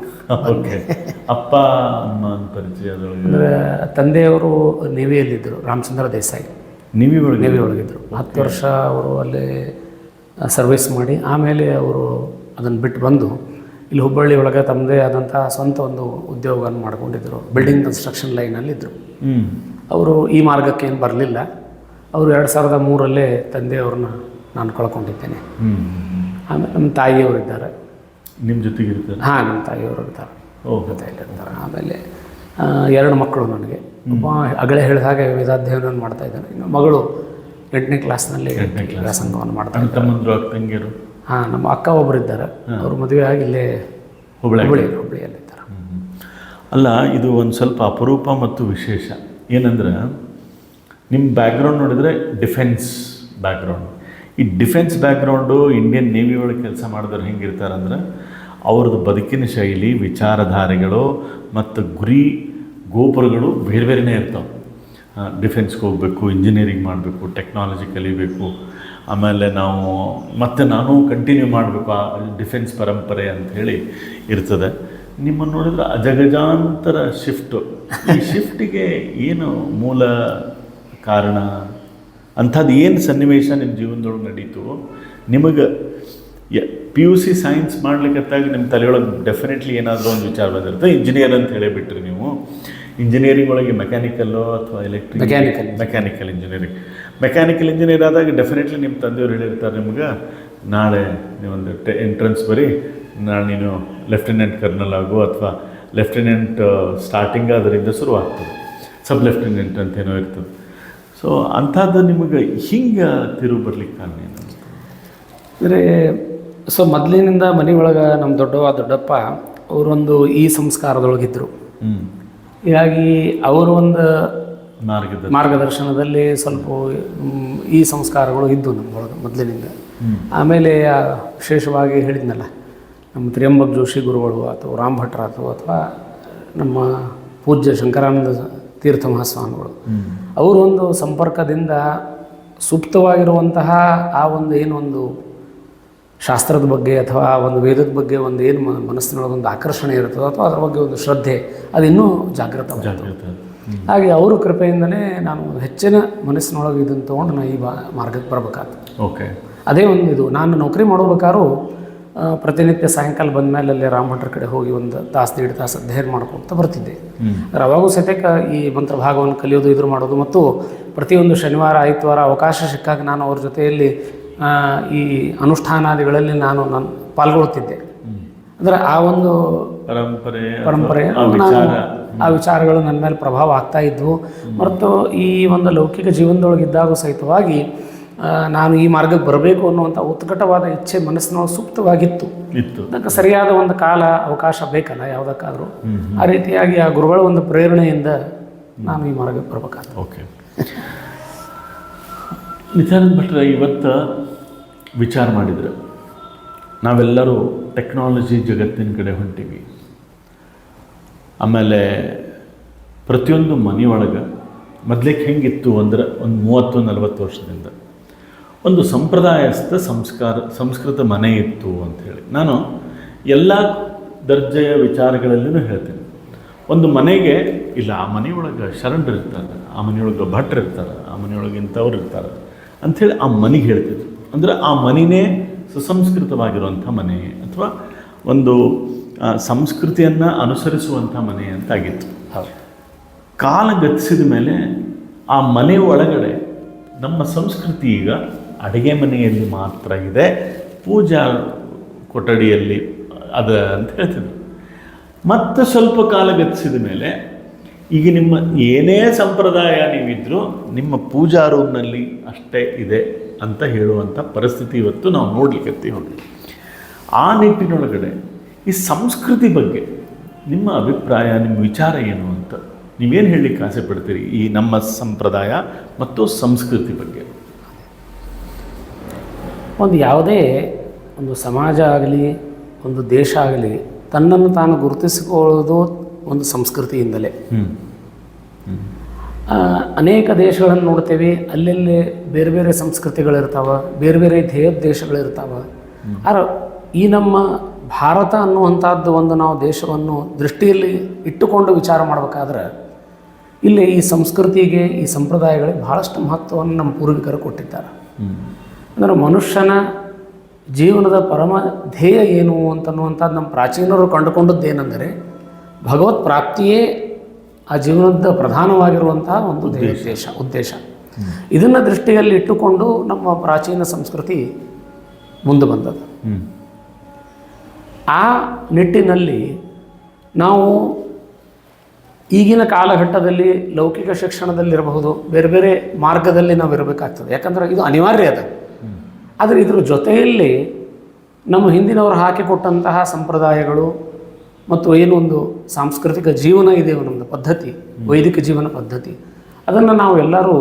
ಅಪ್ಪ ಅಮ್ಮ ಪರಿಚಯ ಅಂದರೆ ತಂದೆಯವರು ನೇವಿಯಲ್ಲಿದ್ದರು, ರಾಮಚಂದ್ರ ದೇಸಾಯಿ ನೇವಿ ಒಳಗಿದ್ದರು. 10 ವರ್ಷ ಅವರು ಅಲ್ಲಿ ಸರ್ವಿಸ್ ಮಾಡಿ ಆಮೇಲೆ ಅವರು ಅದನ್ನು ಬಿಟ್ಟು ಬಂದು ಇಲ್ಲಿ ಹುಬ್ಬಳ್ಳಿ ಒಳಗೆ ತಮ್ಮದೇ ಆದಂಥ ಸ್ವಂತ ಒಂದು ಉದ್ಯೋಗವನ್ನು ಮಾಡ್ಕೊಂಡಿದ್ದರು. Building construction ಲೈನಲ್ಲಿದ್ದರು. ಅವರು ಈ ಮಾರ್ಗಕ್ಕೆ ಏನು ಬರಲಿಲ್ಲ. ಅವರು 2003ರಲ್ಲೇ ತಂದೆಯವ್ರನ್ನ ನಾನು ಕಳ್ಕೊಂಡಿದ್ದೇನೆ. ಆಮೇಲೆ ನಮ್ಮ ತಾಯಿಯವರಿದ್ದಾರೆ. ನಿಮ್ಮ ಜೊತೆಗೆ ಇರ್ತಾರೆ? ಹಾಂ, ನಮ್ಮ ತಾಯಿಯವರು ಇರ್ತಾರೆ, ಜೊತೆಯಲ್ಲಿರ್ತಾರೆ. ಆಮೇಲೆ 2 ಮಕ್ಕಳು ನನಗೆ. ಒಬ್ಬ ಅಗಳೆ ಹೇಳಿದ ಹಾಗೆ ವೇದಾಧ್ಯಯನವನ್ನು ಮಾಡ್ತಾ ಇದ್ದಾನೆ. ಇನ್ನು ಮಗಳು 8ನೇ ಕ್ಲಾಸ್ನಲ್ಲಿ ವ್ಯಾಸಂಗವನ್ನು ಮಾಡ್ತಾ ಇದ್ದಾರೆ. ಹಾಂ, ನಮ್ಮ ಅಕ್ಕ ಒಬ್ಬರು ಇದ್ದಾರೆ, ಅವರು ಮದುವೆ ಆಗಿ ಇಲ್ಲೇ ಹುಬ್ಬಳ್ಳಿಯಲ್ಲಿದ್ದಾರೆ. ಅಲ್ಲ, ಇದು ಒಂದು ಸ್ವಲ್ಪ ಅಪರೂಪ ಮತ್ತು ವಿಶೇಷ. ಏನಂದ್ರೆ ನಿಮ್ಮ ಬ್ಯಾಕ್ಗ್ರೌಂಡ್ ನೋಡಿದರೆ ಡಿಫೆನ್ಸ್ ಬ್ಯಾಕ್ಗ್ರೌಂಡ್. ಈ ಡಿಫೆನ್ಸ್ ಬ್ಯಾಕ್ಗ್ರೌಂಡು ಇಂಡಿಯನ್ ನೇವಿ ಒಳಗೆ ಕೆಲಸ ಮಾಡಿದವ್ರು ಹೆಂಗಿರ್ತಾರಂದ್ರೆ ಅವ್ರದ್ದು ಬದುಕಿನ ಶೈಲಿ, ವಿಚಾರಧಾರೆಗಳು ಮತ್ತು ಗುರಿ ಗೋಪುರಗಳು ಬೇರೆ ಬೇರೆಯೇ ಇರ್ತಾವೆ. ಡಿಫೆನ್ಸ್ಗೆ ಹೋಗಬೇಕು, ಇಂಜಿನಿಯರಿಂಗ್ ಮಾಡಬೇಕು, ಟೆಕ್ನಾಲಜಿ ಕಲಿಬೇಕು, ಆಮೇಲೆ ನಾನು ಕಂಟಿನ್ಯೂ ಮಾಡಬೇಕು ಆ ಡಿಫೆನ್ಸ್ ಪರಂಪರೆ ಅಂಥೇಳಿ ಇರ್ತದೆ. ನಿಮ್ಮನ್ನು ನೋಡಿದ್ರೆ ಅಜಗಜಾಂತರ ಶಿಫ್ಟು. ಈ ಶಿಫ್ಟಿಗೆ ಏನು ಮೂಲ ಕಾರಣ? ಅಂಥದ್ದು ಏನು ಸನ್ನಿವೇಶ ನಿಮ್ಮ ಜೀವನದೊಳಗೆ ನಡೀತು? ನಿಮಗೆ PUC ಸೈನ್ಸ್ ಮಾಡ್ಲಿಕ್ಕತ್ತಾಗ ನಿಮ್ಮ ತಲೆಯೊಳಗೆ ಡೆಫಿನೆಟ್ಲಿ ಏನಾದರೂ ಒಂದು ವಿಚಾರ ಬಂದಿರುತ್ತೆ. ಇಂಜಿನಿಯರ್ ಅಂತ ಹೇಳಿಬಿಟ್ರಿ ನೀವು. ಇಂಜಿನಿಯರಿಂಗ್ ಒಳಗೆ ಮೆಕ್ಯಾನಿಕಲ್ಲು ಅಥವಾ ಮೆಕ್ಯಾನಿಕಲ್ ಇಂಜಿನಿಯರ್ ಆದಾಗ ಡೆಫಿನೆಟ್ಲಿ ನಿಮ್ಮ ತಂದೆಯವ್ರು ಹೇಳಿರ್ತಾರೆ ನಿಮ್ಗೆ, ನಾಳೆ ನೀವೊಂದು ಎಂಟ್ರೆನ್ಸ್ ಬರೀ, ನಾಳೆ ನೀನು ಲೆಫ್ಟಿನೆಂಟ್ ಕರ್ನಲ್ ಆಗು ಅಥವಾ ಲೆಫ್ಟಿನೆಂಟ್ ಸ್ಟಾರ್ಟಿಂಗ್ ಅದರಿಂದ ಶುರುವಾಗ್ತದೆ, ಸಬ್ ಲೆಫ್ಟಿನೆಂಟ್ ಅಂತೇನೋ ಇರ್ತದೆ. ಸೊ ಅಂಥದ್ದು ನಿಮಗೆ ಹಿಂಗೆ ತಿರುವು ಬರ್ಲಿಕ್ಕೆ ಕಾರಣ ಏನು? ಅಂದರೆ ಮೊದಲಿನಿಂದ ಮನೆಯೊಳಗೆ ನಮ್ಮ ದೊಡ್ಡಪ್ಪ ಅವರೊಂದು ಈ ಸಂಸ್ಕಾರದೊಳಗಿದ್ದರು. ಹೀಗಾಗಿ ಅವರು ಒಂದು ಮಾರ್ಗದರ್ಶನದಲ್ಲಿ ಸ್ವಲ್ಪ ಈ ಸಂಸ್ಕಾರಗಳು ಇದ್ದವು ನಮ್ಮೊಳಗೆ ಮೊದಲಿನಿಂದ. ಆಮೇಲೆ ವಿಶೇಷವಾಗಿ ಹೇಳಿದ್ನಲ್ಲ, ನಮ್ಮ ತ್ರ್ಯಂಬಕ್ ಜೋಶಿ ಗುರುಗಳು ಅಥವಾ ರಾಮ್ ಭಟ್ರಾತು ಅಥವಾ ನಮ್ಮ ಪೂಜ್ಯ ಶಂಕರಾನಂದ ತೀರ್ಥ ಮಹಾಸ್ವಾಮಿಗಳು, ಅವರು ಒಂದು ಸಂಪರ್ಕದಿಂದ ಸೂಕ್ತವಾಗಿರುವಂತಹ ಆ ಒಂದು ಏನೊಂದು ಶಾಸ್ತ್ರದ ಬಗ್ಗೆ ಅಥವಾ ಒಂದು ವೇದದ ಬಗ್ಗೆ ಒಂದು ಏನು ಮನಸ್ಸಿನೊಳಗೊಂದು ಆಕರ್ಷಣೆ ಇರ್ತದೋ ಅಥವಾ ಅದರ ಬಗ್ಗೆ ಒಂದು ಶ್ರದ್ಧೆ ಅದಿನ್ನೂ ಜಾಗೃತ. ಹಾಗೆ ಅವರ ಕೃಪೆಯಿಂದನೇ ನಾನು ಹೆಚ್ಚಿನ ಮನಸ್ಸಿನೊಳಗೆ ಇದನ್ನು ತೊಗೊಂಡು ನಾನು ಈ ಮಾರ್ಗಕ್ಕೆ ಬರಬೇಕಾಗ್ತದೆ. ಓಕೆ, ಅದೇ ಒಂದು ಇದು. ನಾನು ನೌಕರಿ ಮಾಡಬೇಕಾದ್ರೂ ಪ್ರತಿನಿತ್ಯ ಸಾಯಂಕಾಲ ಬಂದ ಮೇಲೆ ಅಲ್ಲಿ ರಾಮಭಟ್ರ ಕಡೆ ಹೋಗಿ ಒಂದು ತಾಸು 1.5 ತಾಸು ಅಧ್ಯಯನ ಮಾಡ್ಕೊಳ್ತಾ ಬರ್ತಿದ್ದೆ. ಆದರೆ ಅವಾಗೂ ಸತ್ಯಕ್ಕೆ ಈ ಮಂತ್ರಭಾಗವನ್ನು ಕಲಿಯೋದು, ಇದ್ರ ಮಾಡೋದು ಮತ್ತು ಪ್ರತಿಯೊಂದು ಶನಿವಾರ ಆದಿತ್ಯವಾರ ಅವಕಾಶ ಸಿಕ್ಕಾಗ ನಾನು ಅವ್ರ ಜೊತೆಯಲ್ಲಿ ಈ ಅನುಷ್ಠಾನಾದಿಗಳಲ್ಲಿ ನಾನು ಪಾಲ್ಗೊಳ್ತಿದ್ದೆ. ಅಂದರೆ ಆ ಒಂದು ಪರಂಪರೆ ಆ ವಿಚಾರಗಳು ನನ್ನ ಮೇಲೆ ಪ್ರಭಾವ ಆಗ್ತಾ ಇದ್ವು. ಮತ್ತು ಈ ಒಂದು ಲೌಕಿಕ ಜೀವನದೊಳಗಿದ್ದಾಗ ಸಹಿತವಾಗಿ ನಾನು ಈ ಮಾರ್ಗಕ್ಕೆ ಬರಬೇಕು ಅನ್ನುವಂಥ ಉತ್ಕಟವಾದ ಇಚ್ಛೆ ಮನಸ್ಸಿನೊಳಗೆ ಸೂಕ್ತವಾಗಿತ್ತು. ಅದಕ್ಕೆ ಸರಿಯಾದ ಒಂದು ಕಾಲ ಅವಕಾಶ ಬೇಕಲ್ಲ ಯಾವುದಕ್ಕಾದರೂ. ಆ ರೀತಿಯಾಗಿ ಆ ಗುರುಗಳ ಒಂದು ಪ್ರೇರಣೆಯಿಂದ ನಾನು ಈ ಮಾರ್ಗಕ್ಕೆ ಬರಬೇಕಾಗ್ತದೆ. ಓಕೆ, ನಿತ್ಯಾನಂದ ಭಟ್ರೆ ಇವತ್ತು ವಿಚಾರ ಮಾಡಿದರೆ ನಾವೆಲ್ಲರೂ ಟೆಕ್ನಾಲಜಿ ಜಗತ್ತಿನ ಕಡೆ ಹೊಂಟೀವಿ. ಆಮೇಲೆ ಪ್ರತಿಯೊಂದು ಮನೆಯೊಳಗೆ ಮೊದಲಿಗೆ ಹೆಂಗಿತ್ತು ಅಂದರೆ ಒಂದು 30-40 ವರ್ಷದಿಂದ ಒಂದು ಸಂಪ್ರದಾಯಸ್ಥ ಸಂಸ್ಕೃತ ಮನೆ ಇತ್ತು ಅಂಥೇಳಿ ನಾನು ಎಲ್ಲ ದರ್ಜೆಯ ವಿಚಾರಗಳಲ್ಲೂ ಹೇಳ್ತೀನಿ. ಒಂದು ಮನೆಗೆ ಇಲ್ಲ, ಆ ಮನೆಯೊಳಗೆ ಶರಣರು ಇರ್ತಾರೆ, ಆ ಮನೆಯೊಳಗೆ ಭಟ್ರು ಇರ್ತಾರೆ, ಆ ಮನೆಯೊಳಗೆ ಇಂಥವ್ರು ಇರ್ತಾರೆ ಅಂಥೇಳಿ ಆ ಮನೆಗೆ ಹೇಳ್ತಿದ್ರು. ಅಂದರೆ ಆ ಮನೆಯೇ ಸುಸಂಸ್ಕೃತವಾಗಿರುವಂಥ ಮನೆ ಅಥವಾ ಒಂದು ಸಂಸ್ಕೃತಿಯನ್ನು ಅನುಸರಿಸುವಂಥ ಮನೆ ಅಂತಾಗಿತ್ತು. ಕಾಲ ಗತಿಸಿದ ಮೇಲೆ ಆ ಮನೆ ಒಳಗಡೆ ನಮ್ಮ ಸಂಸ್ಕೃತಿ ಈಗ ಅಡುಗೆ ಮನೆಯಲ್ಲಿ ಮಾತ್ರ ಇದೆ, ಪೂಜಾ ಕೊಠಡಿಯಲ್ಲಿ ಅದ ಅಂತ ಹೇಳ್ತಿದ್ರು. ಮತ್ತು ಸ್ವಲ್ಪ ಕಾಲ ಗತಿಸಿದ ಮೇಲೆ ಈಗ ನಿಮ್ಮ ಏನೇ ಸಂಪ್ರದಾಯ ನೀವಿದ್ರೂ ನಿಮ್ಮ ಪೂಜಾ ರೂಮ್ನಲ್ಲಿ ಅಷ್ಟೇ ಇದೆ ಅಂತ ಹೇಳುವಂಥ ಪರಿಸ್ಥಿತಿ ಇವತ್ತು ನಾವು ನೋಡ್ಲಿಕ್ಕೆ ಹೋಗಿ. ಆ ನಿಟ್ಟಿನೊಳಗಡೆ ಈ ಸಂಸ್ಕೃತಿ ಬಗ್ಗೆ ನಿಮ್ಮ ಅಭಿಪ್ರಾಯ, ನಿಮ್ಮ ವಿಚಾರ ಏನು ಅಂತ ನೀವೇನು ಹೇಳಲಿಕ್ಕೆ ಆಸೆ ಪಡ್ತೀರಿ ಈ ನಮ್ಮ ಸಂಪ್ರದಾಯ ಮತ್ತು ಸಂಸ್ಕೃತಿ ಬಗ್ಗೆ? ಒಂದು ಯಾವುದೇ ಒಂದು ಸಮಾಜ ಆಗಲಿ ಒಂದು ದೇಶ ಆಗಲಿ ತನ್ನನ್ನು ತಾನು ಗುರುತಿಸಿಕೊಳ್ಳೋದು ಒಂದು ಸಂಸ್ಕೃತಿಯಿಂದಲೇ. ಅನೇಕ ದೇಶಗಳನ್ನು ನೋಡ್ತೇವೆ, ಅಲ್ಲೆಲ್ಲೇ ಬೇರೆ ಬೇರೆ ಸಂಸ್ಕೃತಿಗಳಿರ್ತಾವೆ, ಬೇರೆ ಬೇರೆ ಧ್ಯೇಯೋದ್ದೇಶಗಳಿರ್ತಾವೆ. ಆದ್ರೆ ಈ ನಮ್ಮ ಭಾರತ ಅನ್ನುವಂಥದ್ದು ಒಂದು ನಾವು ದೇಶವನ್ನು ದೃಷ್ಟಿಯಲ್ಲಿ ಇಟ್ಟುಕೊಂಡು ವಿಚಾರ ಮಾಡಬೇಕಾದ್ರೆ ಇಲ್ಲಿ ಈ ಸಂಸ್ಕೃತಿಗೆ ಈ ಸಂಪ್ರದಾಯಗಳಿಗೆ ಬಹಳಷ್ಟು ಮಹತ್ವವನ್ನು ನಮ್ಮ ಪೂರ್ವಿಕರು ಕೊಟ್ಟಿದ್ದಾರೆ. ಅಂದರೆ ಮನುಷ್ಯನ ಜೀವನದ ಪರಮ ಧ್ಯೇಯ ಏನು ಅಂತನ್ನುವಂಥದ್ದು ನಮ್ಮ ಪ್ರಾಚೀನರು ಕಂಡುಕೊಂಡದ್ದೇನೆಂದರೆ ಭಗವತ್ ಪ್ರಾಪ್ತಿಯೇ ಆ ಜೀವನದ ಪ್ರಧಾನವಾಗಿರುವಂತಹ ಒಂದು ಉದ್ದೇಶ. ಇದನ್ನು ದೃಷ್ಟಿಯಲ್ಲಿ ಇಟ್ಟುಕೊಂಡು ನಮ್ಮ ಪ್ರಾಚೀನ ಸಂಸ್ಕೃತಿ ಮುಂದೆ ಬಂದದ್ದು. ಆ ನಿಟ್ಟಿನಲ್ಲಿ ನಾವು ಈಗಿನ ಕಾಲಘಟ್ಟದಲ್ಲಿ ಲೌಕಿಕ ಶಿಕ್ಷಣದಲ್ಲಿರಬಹುದು, ಬೇರೆ ಬೇರೆ ಮಾರ್ಗದಲ್ಲಿ ನಾವು ಇರಬೇಕಾಗ್ತದೆ. ಯಾಕಂದರೆ ಇದು ಅನಿವಾರ್ಯ ಅದ. ಆದರೆ ಇದ್ರ ಜೊತೆಯಲ್ಲಿ ನಮ್ಮ ಹಿಂದಿನವರು ಹಾಕಿಕೊಟ್ಟಂತಹ ಸಂಪ್ರದಾಯಗಳು ಮತ್ತು ಏನೊಂದು ಸಾಂಸ್ಕೃತಿಕ ಜೀವನ ಇದೆ ನಮ್ಮದು ಪದ್ಧತಿ, ವೈದಿಕ ಜೀವನ ಪದ್ಧತಿ, ಅದನ್ನು ನಾವು ಎಲ್ಲರೂ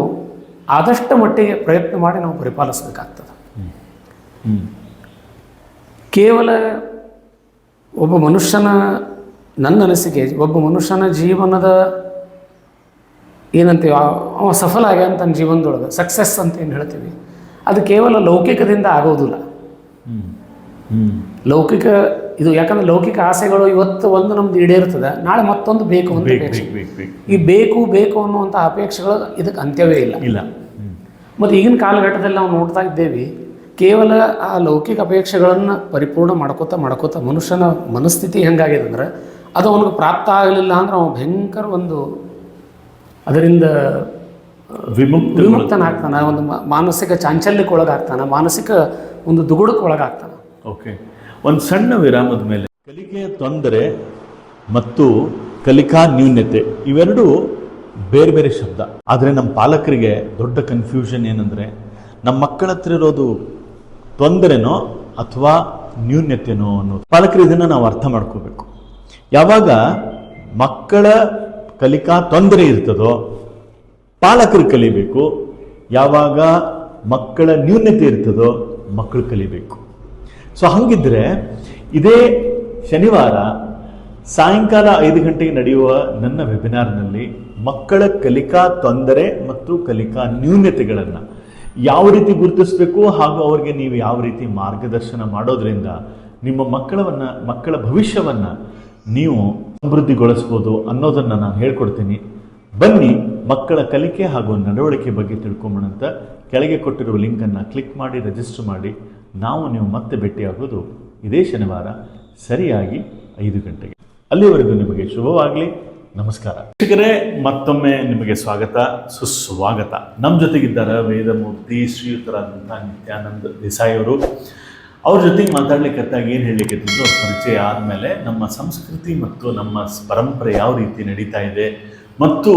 ಆದಷ್ಟು ಮಟ್ಟಿಗೆ ಪ್ರಯತ್ನ ಮಾಡಿ ನಾವು ಪರಿಪಾಲಿಸಬೇಕಾಗ್ತದೆ. ಕೇವಲ ಒಬ್ಬ ಮನುಷ್ಯನ, ನನ್ನ ಅನಿಸಿಕೆ, ಒಬ್ಬ ಮನುಷ್ಯನ ಜೀವನದ ಏನಂತೀವಿ, ಅವ ಸಫಲ ಆಗ್ಯಾನ ತನ್ನ ಜೀವನದೊಳಗೆ, ಸಕ್ಸಸ್ ಅಂತ ಏನು ಹೇಳ್ತೀವಿ, ಅದು ಕೇವಲ ಲೌಕಿಕದಿಂದ ಆಗೋದಿಲ್ಲ. ಲೌಕಿಕ ಇದು ಯಾಕಂದ್ರೆ ಲೌಕಿಕ ಆಸೆಗಳು ಇವತ್ತು ಒಂದು ನಮ್ದು ಈಡೇರ್ತದೆ, ನಾಳೆ ಮತ್ತೊಂದು ಬೇಕು ಅಂತ ಅಪೇಕ್ಷೆ. ಈ ಬೇಕು ಅನ್ನುವಂಥ ಅಪೇಕ್ಷೆಗಳು ಇದಕ್ಕೆ ಅಂತ್ಯವೇ ಇಲ್ಲ. ಮತ್ತು ಈಗಿನ ಕಾಲಘಟ್ಟದಲ್ಲಿ ನಾವು ನೋಡ್ತಾ ಇದ್ದೇವೆ, ಕೇವಲ ಆ ಲೌಕಿಕ ಅಪೇಕ್ಷೆಗಳನ್ನು ಪರಿಪೂರ್ಣ ಮಾಡ್ಕೋತ ಮನುಷ್ಯನ ಮನಸ್ಥಿತಿ ಹೆಂಗಾಗಿದೆ ಅಂದ್ರೆ, ಅದು ಅವನಿಗೆ ಪ್ರಾಪ್ತ ಆಗಲಿಲ್ಲ ಅಂದ್ರೆ ಅವನು ಭಯಂಕರ ಒಂದು ಅದರಿಂದ ವಿಮುಕ್ತನಾಗ್ತಾನೆ, ಒಂದು ಮಾನಸಿಕ ಚಾಂಚಲ್ಯಕ್ಕೆ ಒಳಗಾಗ್ತಾನೆ, ಮಾನಸಿಕ ಒಂದು ದುಗುಡಕ್ಕೆ ಒಳಗಾಗ್ತಾನೆ. ಓಕೆ, ಒಂದು ಸಣ್ಣ ವಿರಾಮದ ಮೇಲೆ ಕಲಿಕೆಯ ತೊಂದರೆ ಮತ್ತು ಕಲಿಕಾ ನ್ಯೂನ್ಯತೆ ಇವೆರಡೂ ಬೇರೆ ಬೇರೆ ಶಬ್ದ. ಆದರೆ ನಮ್ಮ ಪಾಲಕರಿಗೆ ದೊಡ್ಡ ಕನ್ಫ್ಯೂಷನ್ ಏನಂದರೆ, ನಮ್ಮ ಮಕ್ಕಳ ಹತ್ರ ಇರೋದು ತೊಂದರೆನೋ ಅಥವಾ ನ್ಯೂನ್ಯತೆನೋ ಅನ್ನೋದು. ಪಾಲಕರು ಇದನ್ನು ನಾವು ಅರ್ಥ ಮಾಡ್ಕೋಬೇಕು. ಯಾವಾಗ ಮಕ್ಕಳ ಕಲಿಕಾ ತೊಂದರೆ ಇರ್ತದೋ ಪಾಲಕರು ಕಲಿಬೇಕು, ಯಾವಾಗ ಮಕ್ಕಳ ನ್ಯೂನ್ಯತೆ ಇರ್ತದೋ ಮಕ್ಕಳು ಕಲಿಬೇಕು. ಸೊ ಹಂಗಿದ್ರೆ ಇದೇ ಶನಿವಾರ ಸಾಯಂಕಾಲ 5 ಗಂಟೆಗೆ ನಡೆಯುವ ನನ್ನ ವೆಬಿನಾರ್ನಲ್ಲಿ ಮಕ್ಕಳ ಕಲಿಕಾ ತೊಂದರೆ ಮತ್ತು ಕಲಿಕಾ ನ್ಯೂನ್ಯತೆಗಳನ್ನು ಯಾವ ರೀತಿ ಗುರುತಿಸಬೇಕು ಹಾಗೂ ಅವರಿಗೆ ನೀವು ಯಾವ ರೀತಿ ಮಾರ್ಗದರ್ಶನ ಮಾಡೋದ್ರಿಂದ ನಿಮ್ಮ ಮಕ್ಕಳ ಭವಿಷ್ಯವನ್ನು ನೀವು ಸಮೃದ್ಧಿಗೊಳಿಸ್ಬೋದು ಅನ್ನೋದನ್ನು ನಾನು ಹೇಳ್ಕೊಡ್ತೀನಿ. ಬನ್ನಿ, ಮಕ್ಕಳ ಕಲಿಕೆ ಹಾಗೂ ನಡವಳಿಕೆ ಬಗ್ಗೆ ತಿಳ್ಕೊಂಬೋಣಂತ. ಕೆಳಗೆ ಕೊಟ್ಟಿರುವ ಲಿಂಕನ್ನು ಕ್ಲಿಕ್ ಮಾಡಿ ರಿಜಿಸ್ಟರ್ ಮಾಡಿ. ನೀವು ಮತ್ತೆ ಭೇಟಿಯಾಗೋದು ಇದೇ ಶನಿವಾರ ಸರಿಯಾಗಿ 5 ಗಂಟೆಗೆ. ಅಲ್ಲಿವರೆಗೂ ನಿಮಗೆ ಶುಭವಾಗಲಿ. ನಮಸ್ಕಾರ ವೀಕ್ಷಕರೇ, ಮತ್ತೊಮ್ಮೆ ನಿಮಗೆ ಸ್ವಾಗತ ಸುಸ್ವಾಗತ. ನಮ್ಮ ಜೊತೆಗಿದ್ದಾರೆ ವೇದಮೂರ್ತಿ ಶ್ರೀಯುತರಾದಂಥ ನಿತ್ಯಾನಂದ ದೇಸಾಯಿ ಅವರು. ಅವ್ರ ಜೊತೆಗೆ ಮಾತಾಡ್ಲಿಕ್ಕತ್ತಾಗ ಏನು ಹೇಳಲಿಕ್ಕಿದ್ದು, ಅವ್ರ ಪರಿಚಯ ಆದಮೇಲೆ ನಮ್ಮ ಸಂಸ್ಕೃತಿ ಮತ್ತು ನಮ್ಮ ಪರಂಪರೆ ಯಾವ ರೀತಿ ನಡೀತಾ ಇದೆ ಮತ್ತು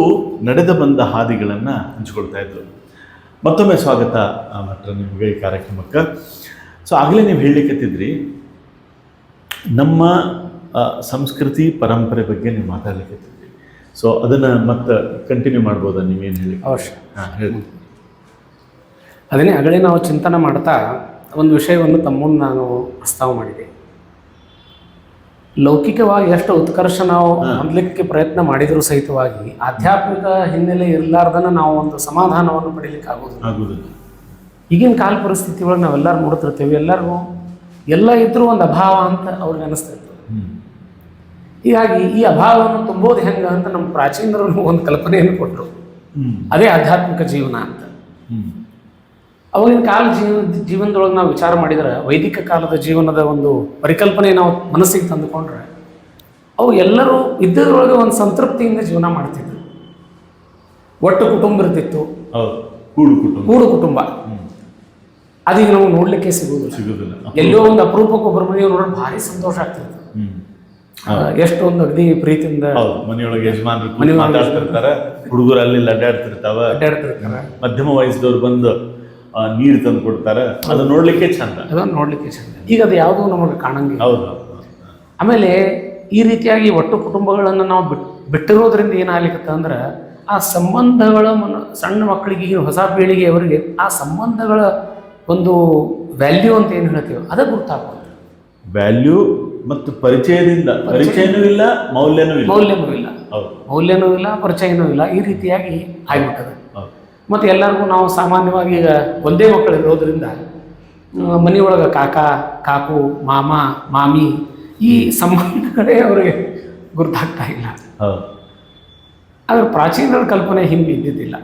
ನಡೆದು ಬಂದ ಹಾದಿಗಳನ್ನು ಹಂಚಿಕೊಳ್ತಾ ಇದ್ರು. ಮತ್ತೊಮ್ಮೆ ಸ್ವಾಗತ ಮಾತ್ರ ನಿಮಗೆ ಈ ಕಾರ್ಯಕ್ರಮಕ್ಕೆ. ಸೊ ಆಗಲೇ ನೀವು ಹೇಳಲಿಕ್ಕತ್ತಿದ್ರಿ, ನಮ್ಮ ಸಂಸ್ಕೃತಿ ಪರಂಪರೆ ಬಗ್ಗೆ ನೀವು ಮಾತಾಡ್ಲಿಕ್ಕತ್ತಿದ್ರಿ. ಸೊ ಅದನ್ನು ಮತ್ತೆ ಕಂಟಿನ್ಯೂ ಮಾಡ್ಬೋದಾ, ನೀವೇನು ಹೇಳಿ? ಅವಶ್ಯ. ಹಾಂ, ಹೇಳಿ. ಅದನ್ನೇ ಆಗಲೇ ನಾವು ಚಿಂತನೆ ಮಾಡ್ತಾ ಒಂದು ವಿಷಯವನ್ನು ತಮ್ಮ ಮುಂದೆ ನಾನು ಪ್ರಸ್ತಾವ ಮಾಡಿದೆ. ಲೌಕಿಕವಾಗಿ ಎಷ್ಟು ಉತ್ಕರ್ಷ ನಾವು ಹೊಂದಲಿಕ್ಕೆ ಪ್ರಯತ್ನ ಮಾಡಿದರೂ ಸಹಿತವಾಗಿ ಆಧ್ಯಾತ್ಮಿಕ ಹಿನ್ನೆಲೆ ಇರಲಾರ್ದನ್ನ ನಾವು ಒಂದು ಸಮಾಧಾನವನ್ನು ಪಡೀಲಿಕ್ಕೆ ಆಗೋದಿಲ್ಲ. ಈಗಿನ ಕಾಲ ಪರಿಸ್ಥಿತಿ ಒಳಗೆ ನಾವೆಲ್ಲರೂ ನೋಡ್ತಿರ್ತೇವೆ, ಎಲ್ಲರಿಗೂ ಎಲ್ಲ ಇದ್ರೂ ಒಂದು ಅಭಾವ ಅಂತ ಅವ್ರಿಗೆ ಅನಿಸ್ತಿರ್ತದೆ. ಹೀಗಾಗಿ ಈ ಅಭಾವವನ್ನು ತುಂಬೋದು ಹೆಂಗೆ ಅಂತ ನಮ್ಮ ಪ್ರಾಚೀನರು ಒಂದು ಕಲ್ಪನೆಯನ್ನು ಕೊಟ್ಟರು, ಅದೇ ಆಧ್ಯಾತ್ಮಿಕ ಜೀವನ ಅಂತ. ಅವಾಗಿನ ಕಾಲ ಜೀವನದೊಳಗೆ ನಾವು ವಿಚಾರ ಮಾಡಿದರೆ, ವೈದಿಕ ಕಾಲದ ಜೀವನದ ಒಂದು ಪರಿಕಲ್ಪನೆ ನಾವು ಮನಸ್ಸಿಗೆ ತಂದುಕೊಂಡ್ರೆ, ಅವು ಎಲ್ಲರೂ ಇದ್ದದ್ರೊಳಗೆ ಒಂದು ಸಂತೃಪ್ತಿಯಿಂದ ಜೀವನ ಮಾಡ್ತಿದ್ರು. ಒಟ್ಟು ಕುಟುಂಬ ಇರ್ತಿತ್ತು, ಕೂಡು ಕುಟುಂಬ. ಅದೀಗ ನಾವು ನೋಡ್ಲಿಕ್ಕೆ ಸಿಗುವುದಿಲ್ಲ. ಎಲ್ಲೋ ಒಂದು ಅಪರೂಪಕ್ಕೆ ಒಬ್ಬರ ಮನೆಯವ್ರು ನೋಡಿದ್ರೆ ಭಾರಿ ಸಂತೋಷ ಆಗ್ತಿರ್ತದೆ. ಎಷ್ಟೊಂದು ಅಗದಿ ಪ್ರೀತಿಯಿಂದ ಮನೆಯೊಳಗೆ ಯಜಮಾನರು ಮಾತಾಡ್ತಿರ್ತಾರೆ, ಹುಡುಗರು ಅಲ್ಲಿ ಅಡ್ಡಾಡ್ತಿರ್ತಾರೆ, ಮಧ್ಯಮ ವಯಸ್ಸದವ್ರು ಬಂದು ನೀರು ತಂದು ಕೊಡ್ತಾರೆ. ಅದು ನೋಡ್ಲಿಕ್ಕೆ ಚಂದ. ಈಗ ಅದು ಯಾವುದೂ ನಮಗೆ ಕಾಣಂಗಿಲ್ಲ. ಹೌದು. ಆಮೇಲೆ ಈ ರೀತಿಯಾಗಿ ಒಟ್ಟು ಕುಟುಂಬಗಳನ್ನು ನಾವು ಬಿಟ್ಟಿರೋದ್ರಿಂದ ಏನಾಗ್ಲಿಕ್ಕೆ ಅಂದ್ರೆ, ಆ ಸಂಬಂಧಗಳ ಸಣ್ಣ ಮಕ್ಕಳಿಗೆ, ಈಗ ಹೊಸ ಪೀಳಿಗೆಯವರಿಗೆ ಆ ಸಂಬಂಧಗಳ ಒಂದು ವ್ಯಾಲ್ಯೂ ಅಂತ ಏನು ಹೇಳ್ತೀವಿ ಅದೇ ಗೊತ್ತಾಗ್ತದೆ. ವ್ಯಾಲ್ಯೂ ಮತ್ತು ಪರಿಚಯದಿಂದ ಪರಿಚಯನೂ ಇಲ್ಲ, ಮೌಲ್ಯನೂ ಇಲ್ಲ, ಪರಿಚಯನೂ ಇಲ್ಲ. ಈ ರೀತಿಯಾಗಿ ಆಗ್ಬಿಟ್ಟದೆ. ಮತ್ತು ಎಲ್ಲರಿಗೂ ನಾವು ಸಾಮಾನ್ಯವಾಗಿ ಈಗ ಒಂದೇ ಮಕ್ಕಳು ಇರೋದ್ರಿಂದ ಮನೆಯೊಳಗೆ ಕಾಕು, ಮಾಮ, ಮಾಮಿ ಈ ಸಂಬಂಧಗಳೇ ಅವರಿಗೆ ಗುರ್ತಾಗ್ತಾ ಇಲ್ಲ. ಆದರೆ ಪ್ರಾಚೀನರ ಕಲ್ಪನೆ ಹಿಂದೆ ಇದ್ದಿದ್ದಿಲ್ಲ.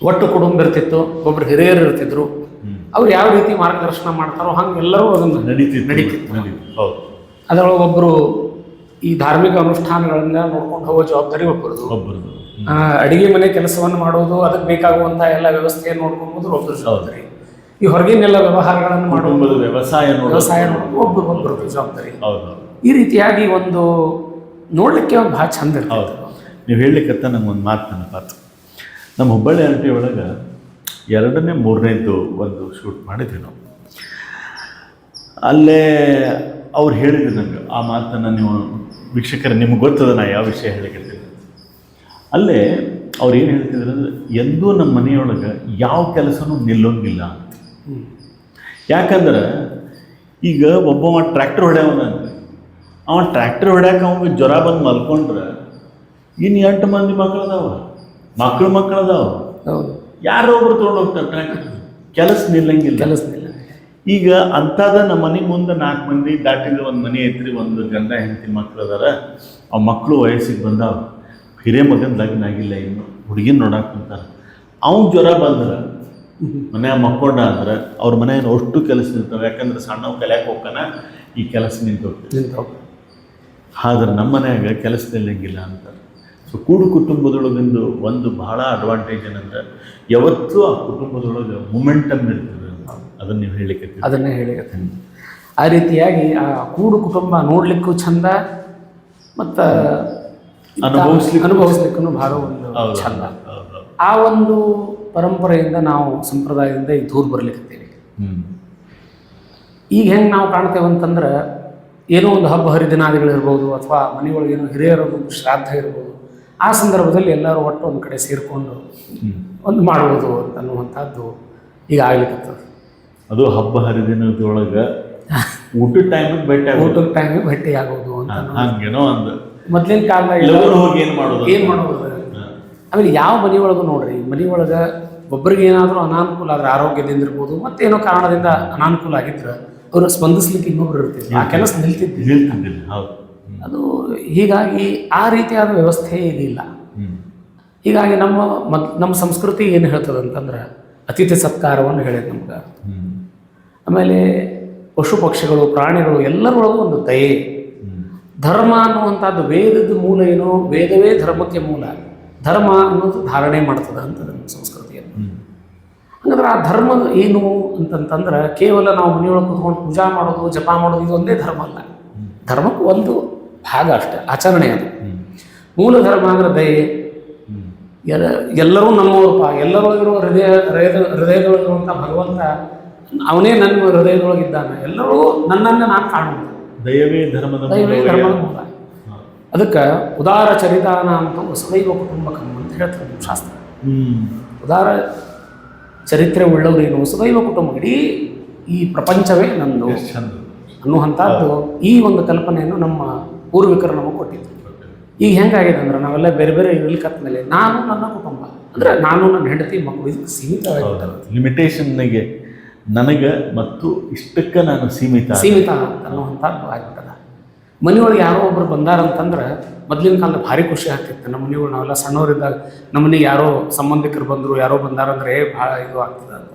ಒಟ್ಟು ಕುಟುಂಬ ಇರ್ತಿತ್ತು, ಒಬ್ಬರು ಹಿರಿಯರು ಇರ್ತಿದ್ರು, ಅವ್ರು ಯಾವ ರೀತಿ ಮಾರ್ಗದರ್ಶನ ಮಾಡ್ತಾರೋ ಹಂಗೆ ಎಲ್ಲರೂ ಅದನ್ನು ನಡೀತಿತ್ತು. ಅದರೊಳಗೆ ಒಬ್ಬರು ಈ ಧಾರ್ಮಿಕ ಅನುಷ್ಠಾನಗಳನ್ನ ನೋಡ್ಕೊಂಡು ಹೋಗೋ ಜವಾಬ್ದಾರಿ ಒಬ್ಬರದು. ಅಡಿಗೆ ಮನೆ ಕೆಲಸವನ್ನು ಮಾಡೋದು, ಅದಕ್ಕೆ ಬೇಕಾಗುವಂಥ ಎಲ್ಲ ವ್ಯವಸ್ಥೆಯನ್ನು ನೋಡ್ಕೊಂಡು ಒಬ್ಬರು ಜವಾಬ್ದಾರಿ. ಈ ಹೊರಗಿನೆಲ್ಲ ವ್ಯವಹಾರಗಳನ್ನು ಮಾಡೋದು, ವ್ಯವಸಾಯ ಒಬ್ಬರದ್ದು ಜವಾಬ್ದಾರಿ. ಈ ರೀತಿಯಾಗಿ ಒಂದು ನೋಡ್ಲಿಕ್ಕೆ ಒಂದು ಭಾಳ ಚಂದ ಇರ್ತದೆ. ನೀವು ಹೇಳಲಿಕ್ಕಂತ ನಂಗೆ ಒಂದು ಮಾತು ನೆನಪಾತು. ನಮ್ಮ ಹುಬ್ಬಳ್ಳಿ ಹರಟೆ ಒಳಗೆ 2ನೇ 3ನೇದು ಒಂದು ಶೂಟ್ ಮಾಡಿದ್ವಿ ನಾವು. ಅಲ್ಲೇ ಅವ್ರು ಹೇಳಿದ್ರು ನನಗೆ ಆ ಮಾತನ್ನು ನೀವು ವೀಕ್ಷಕರ ನಿಮ್ಗೆ ಗೊತ್ತದ ನಾ ಯಾವ ವಿಷಯ ಹೇಳಿಕತ್ತೀನಿ. ಅಲ್ಲೇ ಅವ್ರು ಏನು ಹೇಳ್ತಿದ್ರು ಅಂದರೆ ಎಂದೂ ನಮ್ಮ ಮನೆಯೊಳಗೆ ಯಾವ ಕೆಲಸನೂ ನಿಲ್ಲೋಂಗಿಲ್ಲ ಅಂತ. ಯಾಕಂದ್ರೆ ಈಗ ಒಬ್ಬವ ಟ್ರ್ಯಾಕ್ಟರ್ ಹೊಡ್ಯವನ, ಅವ ಟ್ರ್ಯಾಕ್ಟರ್ ಹೊಡ್ಯಾಕ ಅವಂಗೆ ಜ್ವರ ಬಂದು ಮಲ್ಕೊಂಡ್ರೆ ಇನ್ನು 8 ಮಂದಿ ಮಕ್ಕಳದಾವ ಯಾರೋ ಒಬ್ರು ತೊಗೊಂಡು ಹೋಗ್ತಾರೆ ಟ್ರ್ಯಾಕ್ಟರ್, ಕೆಲಸ ನಿಲ್ಲಂಗಿಲ್ಲ. ಈಗ ಅಂಥದ ನಮ್ಮ ಮನೆ ಮುಂದೆ 4 ಮಂದಿ ದಾಟಿದ್ರೆ ಒಂದು ಮನೆ ಐತ್ರಿ, ಒಂದು ಗಂಡ ಹೆಂಡತಿ ಮಕ್ಳು ಅದಾರ. ಆ ಮಕ್ಕಳು ವಯಸ್ಸಿಗೆ ಬಂದಾವ, ಹಿರೇ ಮಗನ ಲಗ್ನ ಆಗಿಲ್ಲ, ಇನ್ನು ಹುಡುಗಿನ ನೋಡಕ್ಕೆ ಕುಂತಾರೆ. ಅವ್ನು ಜ್ವರ ಬಂದ್ರೆ ಮನ್ಯಾಗ ಮಕ್ಕೊಂಡ ಅಂದ್ರೆ ಅವ್ರ ಮನೆಯನ್ನು ಅಷ್ಟು ಕೆಲಸ ನಿಂತಾವೆ. ಯಾಕಂದ್ರೆ ಸಣ್ಣವ್ ಕಲಿಯಾಕೆ ಹೋಗ್ತಾನ, ಈ ಕೆಲಸ ನಿಂತೋಗ್ತದೆ. ಆದ್ರೆ ನಮ್ಮ ಮನ್ಯಾಗ ಕೆಲಸ ನಿಲ್ಲಂಗಿಲ್ಲ ಅಂತಾರೆ. ಸೊ ಕೂಡು ಕುಟುಂಬದೊಳಗಿಂದು ಒಂದು ಬಹಳ ಅಡ್ವಾಂಟೇಜ್ ಏನಂದ್ರೆ ಯಾವತ್ತೂ ಆ ಕುಟುಂಬದೊಳಗೆ ಮೊಮೆಂಟಮ್ ಇರ್ತದೆ. ಅದನ್ನು ನೀವು ಅದನ್ನೇ ಹೇಳಿಕತ್ತೀನಿ. ಆ ರೀತಿಯಾಗಿ ಆ ಕೂಡು ಕುಟುಂಬ ನೋಡ್ಲಿಕ್ಕೂ ಚಂದ ಮತ್ತು ಅನುಭವಿಸ್ಲಿಕ್ಕೂ ಭಾಳ ಒಂದು ಚಂದ. ಆ ಒಂದು ಪರಂಪರೆಯಿಂದ ನಾವು ಸಂಪ್ರದಾಯದಿಂದ ಈಗ ದೂರ ಬರ್ಲಿಕ್ಕತ್ತೀವಿ. ಈಗ ಹೆಂಗೆ ನಾವು ಕಾಣ್ತೇವೆ ಅಂತಂದ್ರೆ, ಏನೋ ಒಂದು ಹಬ್ಬ ಹರಿದಿನಾದಿಗಳಿರ್ಬೋದು ಅಥವಾ ಮನೆಯೊಳಗೆ ಏನೋ ಹಿರಿಯರ ಒಂದು ಶ್ರಾದ್ದ ಇರ್ಬೋದು, ಆ ಸಂದರ್ಭದಲ್ಲಿ ಎಲ್ಲರೂ ಒಟ್ಟು ಒಂದು ಕಡೆ ಸೇರಿಕೊಂಡು ಒಂದು ಮಾಡುವುದು ಅನ್ನುವಂಥದ್ದು ಈಗ ಆಗ್ಲಿಕ್ಕತ್ತದ. ಅದು ಹಬ್ಬ ಹರಿದಿನದೊಳಗೆ ಊಟದ ಟೈಮಿಗೆ ಭೇಟಿ ಆಗೋದು ಅಂತ ಹಂಗೇನೋ ಒಂದು ಮೊದಲಿನ ಕಾಲದಾಗ ಹೋಗಿ ಏನು ಮಾಡೋದು. ಆಮೇಲೆ ಯಾವ ಮನೆಯೊಳಗೂ ನೋಡ್ರಿ, ಮನೆಯೊಳಗೆ ಒಬ್ಬರಿಗೆ ಏನಾದರೂ ಅನಾನುಕೂಲ ಆದ್ರೆ ಆರೋಗ್ಯದಿಂದ ಇರ್ಬೋದು, ಮತ್ತೇನೋ ಕಾರಣದಿಂದ ಅನಾನುಕೂಲ ಆಗಿದ್ರೆ ಅವರು ಸ್ಪಂದಿಸ್ಲಿಕ್ಕೆ ಇನ್ನೊಬ್ರು ಇರ್ತಿದ್ರು, ಆ ಕೆಲಸ ನಿಲ್ತಿದ್ದಿಲ್ಲ. ಅದು ಹೀಗಾಗಿ ಆ ರೀತಿಯಾದ ವ್ಯವಸ್ಥೆ ಈಗಿಲ್ಲ. ಹೀಗಾಗಿ ನಮ್ಮ ಸಂಸ್ಕೃತಿ ಏನು ಹೇಳ್ತದೆ ಅಂತಂದ್ರೆ ಅತಿಥಿ ಸತ್ಕಾರವನ್ನು ಹೇಳಿದೆ ನಮ್ಗೆ. ಆಮೇಲೆ ಪಶು ಪಕ್ಷಿಗಳು ಪ್ರಾಣಿಗಳು ಎಲ್ಲರೊಳಗೂ ಒಂದು ದಯೆ. ಧರ್ಮ ಅನ್ನುವಂಥದ್ದು ವೇದದ ಮೂಲ ಏನು, ವೇದವೇ ಧರ್ಮಕ್ಕೆ ಮೂಲ. ಧರ್ಮ ಅನ್ನೋದು ಧಾರಣೆ ಮಾಡ್ತದೆ ಅಂತ ನಮ್ಮ ಸಂಸ್ಕೃತಿಯನ್ನು. ಹಂಗಂದ್ರೆ ಆ ಧರ್ಮ ಏನು ಅಂತಂತಂದ್ರೆ ಕೇವಲ ನಾವು ಮನೆಯೊಳಗೆ ಕೂತ್ಕೊಂಡು ಪೂಜಾ ಮಾಡೋದು ಜಪ ಮಾಡೋದು ಇದು ಒಂದೇ ಧರ್ಮ ಅಲ್ಲ. ಧರ್ಮಕ್ಕೆ ಒಂದು ಭಾಗ ಅಷ್ಟೇ, ಆಚರಣೆ ಅದು. ಮೂಲ ಧರ್ಮ ಅಂದ್ರೆ ದಯೆ. ಎಲ್ಲರೂ ನಮ್ಮವರಪ್ಪ, ಎಲ್ಲರೊಳಗಿರುವ ಹೃದಯದೊಳಗಿರುವಂಥ ಭಗವಂತ ಅವನೇ ನನ್ನ ಹೃದಯದೊಳಗಿದ್ದಾನೆ, ಎಲ್ಲರೂ ನನ್ನನ್ನು ನಾನು ಕಾಣುವುದು. ದಯವೇ ಧರ್ಮದ ಮೂಲ. ಅದಕ್ಕೆ ಉದಾರ ಚರಿತಾನ ಅಂತ ವಸುದೈವ ಕುಟುಂಬಕಂ ಅಂತ ಹೇಳ್ತಾರೆ ನಮ್ಮ ಶಾಸ್ತ್ರ. ಉದಾರ ಚರಿತ್ರೆ ಉಳ್ಳವರೇನು ವಸುದೈವ ಕುಟುಂಬ, ಇಡೀ ಈ ಪ್ರಪಂಚವೇ ನಂದು ಅನ್ನುವಂಥದ್ದು ಈ ಒಂದು ಕಲ್ಪನೆಯನ್ನು ನಮ್ಮ ಪೂರ್ವಿಕರು ನಮಗೆ ಕೊಟ್ಟಿದ್ರು. ಈಗ ಹೆಂಗಾಗಿದೆ ಅಂದ್ರೆ ನಾವೆಲ್ಲ ಬೇರೆ ಬೇರೆ ಇರ್ಲಿಕ್ಕತ್ತ ಮೇಲೆ ನಾನು ನನ್ನ ಕುಟುಂಬ ಅಂದರೆ ನಾನು ನನ್ನ ಹೆಂಡತಿ ಮಕ್ಕಳು ಇದಕ್ಕೆ ಸೀಮಿತವಾಗಿರ್ತದೆ. ಲಿಮಿಟೇಷನ್ನಿಗೆ ನನಗೆ ಮತ್ತು ಇಷ್ಟಕ್ಕೆ ನಾನು ಸೀಮಿತ ಅನ್ನುವಂಥದ್ದು ಆಗ್ತದೆ. ಮನೆಯೊಳಗೆ ಯಾರೋ ಒಬ್ರು ಬಂದಾರಂತಂದ್ರೆ ಮೊದಲಿನ ಕಾಲದ ಭಾರಿ ಖುಷಿ ಆಗ್ತಿತ್ತು. ನಮ್ಮ ಮನೆಯೊಳಗೆ ನಾವೆಲ್ಲ ಸಣ್ಣವರಿದ್ದಾಗ ನಮ್ಮ ಮನೆಗೆ ಯಾರೋ ಸಂಬಂಧಿಕರು ಬಂದರು, ಯಾರೋ ಬಂದಾರಂದ್ರೆ ಭಾಳ ಇದು ಆಗ್ತದೆ ಅಂತ.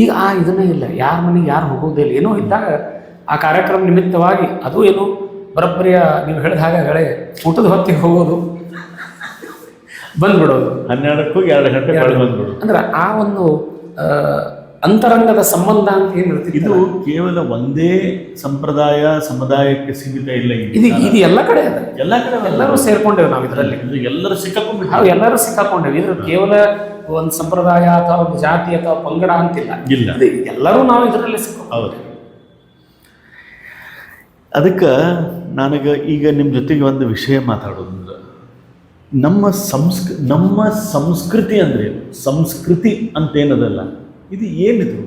ಈಗ ಆ ಇದನ್ನೇ ಇಲ್ಲ, ಯಾರ ಮನೆಗೆ ಯಾರು ಹೋಗೋದೇ ಇಲ್ಲ. ಏನೋ ಇದ್ದಾಗ ಆ ಕಾರ್ಯಕ್ರಮ ನಿಮಿತ್ತವಾಗಿ ಅದು ಏನು ಬರೋಬ್ಬರಿಯ ನೀವು ಹೇಳಿದ ಹಾಗೆ ಊಟದ ಹೊತ್ತಿಗೆ ಹೋಗೋದು, ಬಂದ್ಬಿಡೋದು, 12ಕ್ಕೂ 2 ಗಂಟೆ ಬಂದ್ಬಿಡೋದು. ಅಂದ್ರೆ ಆ ಒಂದು ಅಂತರಂಗದ ಸಂಬಂಧ ಅಂತ ಏನಿರ್ತಿತ್ತು, ಇದು ಕೇವಲ ಒಂದೇ ಸಂಪ್ರದಾಯ ಸಮುದಾಯಕ್ಕೆ ಸೀಮಿತ ಇಲ್ಲ. ಇದು ಎಲ್ಲ ಕಡೆ ಅದ, ಎಲ್ಲರೂ ಸೇರ್ಕೊಂಡೇವೆ ನಾವು ಇದರಲ್ಲಿ. ಎಲ್ಲರೂ ಸಿಕ್ಕಾಕೊಂಡೇವೆ. ಇದ್ರ ಕೇವಲ ಒಂದು ಸಂಪ್ರದಾಯ ಅಥವಾ ಒಂದು ಜಾತಿ ಅಥವಾ ಪಂಗಡ ಅಂತಿಲ್ಲ, ಎಲ್ಲರೂ ನಾವು ಇದರಲ್ಲಿ ಸಿಕ್ಕಾಕೊಂಡೇವೆ. ಅದಕ್ಕೆ ನನಗೆ ಈಗ ನಿಮ್ಮ ಜೊತೆಗೆ ಒಂದು ವಿಷಯ ಮಾತಾಡೋದಂದ್ರೆ, ನಮ್ಮ ಸಂಸ್ಕೃತಿ ಅಂದ್ರೆ ಸಂಸ್ಕೃತಿ ಅಂತೇನದಲ್ಲ, ಇದು ಏನಿದು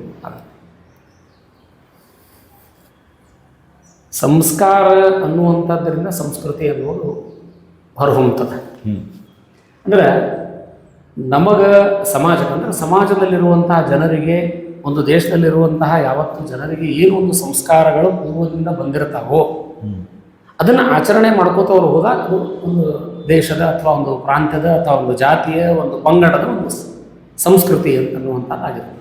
ಸಂಸ್ಕಾರ ಅನ್ನುವಂಥದ್ದರಿಂದ ಸಂಸ್ಕೃತಿ ಅನ್ನೋದು ಹೊರಹೊಮ್ಮುತ್ತದೆ. ಅಂದರೆ ನಮಗೆ ಸಮಾಜಕ್ಕೆ ಅಂದರೆ ಸಮಾಜದಲ್ಲಿರುವಂತಹ ಜನರಿಗೆ, ಒಂದು ದೇಶದಲ್ಲಿರುವಂತಹ ಯಾವತ್ತು ಜನರಿಗೆ ಏನು ಒಂದು ಸಂಸ್ಕಾರಗಳು ಪೂರ್ವದಿಂದ ಬಂದಿರ್ತಾವೋ ಅದನ್ನು ಆಚರಣೆ ಮಾಡ್ಕೋತವ್ರು ಹೋದಾಗ ಅದು ಒಂದು ದೇಶದ ಅಥವಾ ಒಂದು ಪ್ರಾಂತ್ಯದ ಅಥವಾ ಒಂದು ಜಾತಿಯ ಒಂದು ಪಂಗಡದ ಒಂದು ಸಂಸ್ಕೃತಿ ಅನ್ನುವಂಥದ್ದಾಗಿರುತ್ತೆ.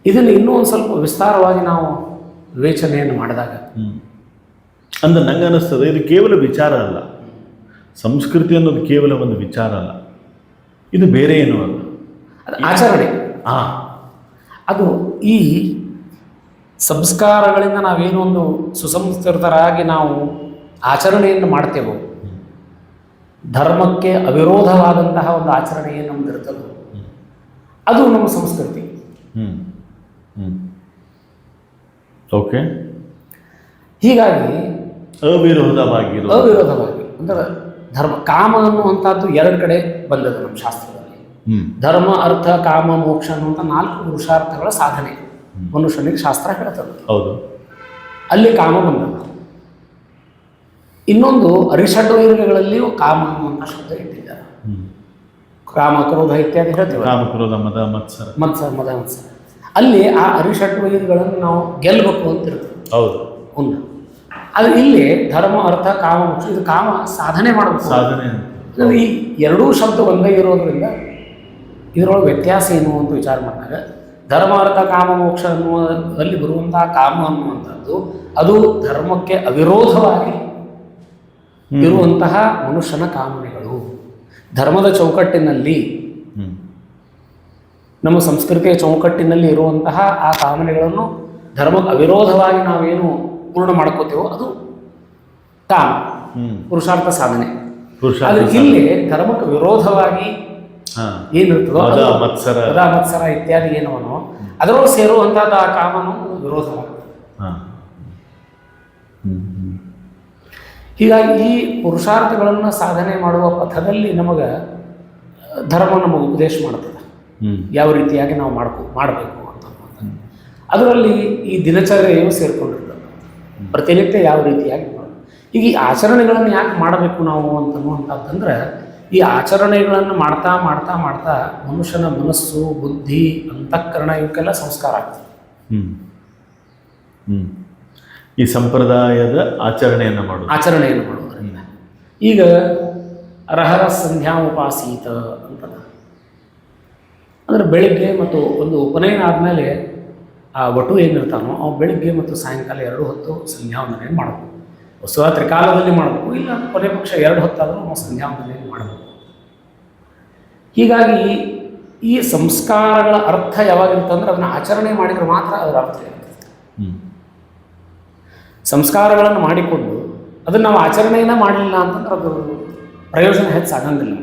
ಇದನ್ನು ಇನ್ನೂ ಒಂದು ಸ್ವಲ್ಪ ವಿಸ್ತಾರವಾಗಿ ನಾವು ವಿವೇಚನೆಯನ್ನು ಮಾಡಿದಾಗ ಅಂದ್ರೆ ನಂಗೆ ಅನ್ನಿಸ್ತದೆ ಇದು ಕೇವಲ ವಿಚಾರ ಅಲ್ಲ, ಸಂಸ್ಕೃತಿ ಅನ್ನೋದು ಕೇವಲ ಒಂದು ವಿಚಾರ ಅಲ್ಲ, ಇದು ಬೇರೆ ಏನೂ ಅಲ್ಲ, ಅದು ಆಚರಣೆ. ಅದು ಈ ಸಂಸ್ಕಾರಗಳಿಂದ ನಾವೇನೊಂದು ಸುಸಂಸ್ಕೃತರಾಗಿ ನಾವು ಆಚರಣೆಯನ್ನು ಮಾಡ್ತೇವೋ, ಧರ್ಮಕ್ಕೆ ಅವಿರೋಧವಾದಂತಹ ಒಂದು ಆಚರಣೆ ಏನು ನಮ್ದಿರ್ತದೋ ಅದು ನಮ್ಮ ಸಂಸ್ಕೃತಿ. ಓಕೆ. ಹೀಗಾಗಿ ಅವಿರೋಧವಾಗಿ ಅಂದರೆ ಧರ್ಮ ಕಾಮ ಅನ್ನುವಂಥದ್ದು ಎರಡು ಕಡೆ ಬಂದದ್ದು ನಮ್ಮ ಶಾಸ್ತ್ರದಲ್ಲಿ. ಧರ್ಮ, ಅರ್ಥ, ಕಾಮ, ಮೋಕ್ಷ ಅನ್ನುವಂಥ 4 ಪುರುಷಾರ್ಥಗಳ ಸಾಧನೆ ಮನುಷ್ಯನಿಗೆ ಶಾಸ್ತ್ರ ಹೇಳ್ತದೆ. ಹೌದು. ಅಲ್ಲಿ ಕಾಮ ಬಂದದ್ದು. ಇನ್ನೊಂದು ಅರಿಷಡ್ವರ್ಗಗಳಲ್ಲಿಯೂ ಕಾಮ ಅನ್ನುವಂಥ ಶಬ್ದ ಇಟ್ಟಿದ್ದಾರೆ. ಕಾಮ, ಕ್ರೋಧ ಇತ್ಯಾದಿ ಹೇಳ್ತೇವೆ. ಕಾಮ, ಕ್ರೋಧ, ಮದ, ಮತ್ಸರ. ಅಲ್ಲಿ ಆ ಅರಿಷಡ್ವರ್ಗಗಳನ್ನು ನಾವು ಗೆಲ್ಲಬೇಕು ಅಂತ ಇರ್ತದೆ. ಹೌದು. ಒಂದು ಅದು ಇಲ್ಲಿ ಧರ್ಮ, ಅರ್ಥ, ಕಾಮ, ಮೋಕ್ಷ, ಇದು ಕಾಮ ಸಾಧನೆ ಮಾಡಬೇಕು. ಸಾಧನೆ ಈ ಎರಡೂ ಶಬ್ದ ಒಂದೇ ಇರೋದ್ರಿಂದ ಇದರೊಳಗೆ ವ್ಯತ್ಯಾಸ ಏನು ಅಂತ ವಿಚಾರ ಮಾಡಿದಾಗ ಧರ್ಮ, ಅರ್ಥ, ಕಾಮ, ಮೋಕ್ಷ ಅನ್ನುವಲ್ಲಿ ಬರುವಂತಹ ಕಾಮ ಅನ್ನುವಂಥದ್ದು ಅದು ಧರ್ಮಕ್ಕೆ ಅವಿರೋಧವಾಗಿ ಇರುವಂತಹ ಮನುಷ್ಯನ ಕಾಮನೆಗಳು. ಧರ್ಮದ ಚೌಕಟ್ಟಿನಲ್ಲಿ, ನಮ್ಮ ಸಂಸ್ಕೃತಿಯ ಚೌಕಟ್ಟಿನಲ್ಲಿ ಇರುವಂತಹ ಆ ಕಾಮನೆಗಳನ್ನು ಧರ್ಮಕ್ಕೆ ಅವಿರೋಧವಾಗಿ ನಾವೇನು ಪೂರ್ಣ ಮಾಡ್ಕೋತೇವೋ ಅದು ಕಾಮ, ಪುರುಷಾರ್ಥ ಸಾಧನೆ. ಆದರೆ ಇಲ್ಲಿ ಧರ್ಮಕ್ಕೆ ವಿರೋಧವಾಗಿ ಏನಿರ್ತದೋ ಮತ್ಸರ ಇತ್ಯಾದಿ ಏನವನೋ ಅದರೊಳಗೆ ಸೇರುವಂತಹದ್ದು ಆ ಕಾಮನು ವಿರೋಧವಾಗ್ತದೆ. ಹೀಗಾಗಿ ಈ ಪುರುಷಾರ್ಥಗಳನ್ನು ಸಾಧನೆ ಮಾಡುವ ಪಥದಲ್ಲಿ ನಮಗೆ ಧರ್ಮ ನಮಗೆ ಉಪದೇಶ ಮಾಡ್ತದೆ ಯಾವ ರೀತಿಯಾಗಿ ನಾವು ಮಾಡಬೇಕು ಅಂತ. ಅದರಲ್ಲಿ ಈ ದಿನಚರ್ಯೆಯು ಸೇರ್ಕೊಂಡಿರ್ತದೆ. ಪ್ರತಿನಿತ್ಯ ಯಾವ ರೀತಿಯಾಗಿ ಮಾಡಬೇಕು. ಈಗ ಈ ಆಚರಣೆಗಳನ್ನು ಯಾಕೆ ಮಾಡಬೇಕು ನಾವು ಅಂತಂದ್ರೆ ಈ ಆಚರಣೆಗಳನ್ನು ಮಾಡ್ತಾ ಮಾಡ್ತಾ ಮಾಡ್ತಾ ಮನುಷ್ಯನ ಮನಸ್ಸು, ಬುದ್ಧಿ, ಅಂತಃಕರಣ ಇವಕ್ಕೆಲ್ಲ ಸಂಸ್ಕಾರ ಆಗ್ತದೆ. ಈ ಸಂಪ್ರದಾಯದ ಆಚರಣೆಯನ್ನು ಮಾಡೋದ್ರಿಂದ ಈಗ ರಹರ ಸಂಧ್ಯಾ ಉಪಾಸೀತ ಅಂತ ಅಂದರೆ ಬೆಳಿಗ್ಗೆ ಮತ್ತು ಒಂದು ಉಪನಯನ ಆದಮೇಲೆ ಆ ವಟು ಏನಿರ್ತಾನೋ ಅವು ಬೆಳಿಗ್ಗೆ ಮತ್ತು ಸಾಯಂಕಾಲ 2 ಹೊತ್ತು ಸಂಧ್ಯಾವಂದನೆಯನ್ನು ಮಾಡಬೇಕು. ವಸ್ತುವ ತ್ರಿಕಾಲದಲ್ಲಿ ಮಾಡಬೇಕು, ಇಲ್ಲ ಕೊನೆ ಪಕ್ಷ 2 ಹೊತ್ತಾದರೂ ನಾವು ಸಂಧ್ಯಾವಂದನೆಯನ್ನು ಮಾಡಬೇಕು. ಹೀಗಾಗಿ ಈ ಸಂಸ್ಕಾರಗಳ ಅರ್ಥ ಯಾವಾಗಿರ್ತಂದ್ರೆ ಅದನ್ನು ಆಚರಣೆ ಮಾಡಿದರೆ ಮಾತ್ರ ಅದರ ಅರ್ಥ ಇರ್ತದೆ. ಸಂಸ್ಕಾರಗಳನ್ನು ಮಾಡಿಕೊಂಡು ಅದನ್ನು ನಾವು ಆಚರಣೆಯನ್ನು ಮಾಡಲಿಲ್ಲ ಅಂತಂದ್ರೆ ಅದು ಪ್ರಯೋಜನ ಹೆಚ್ಚಾಗಂಗಿಲ್ಲ.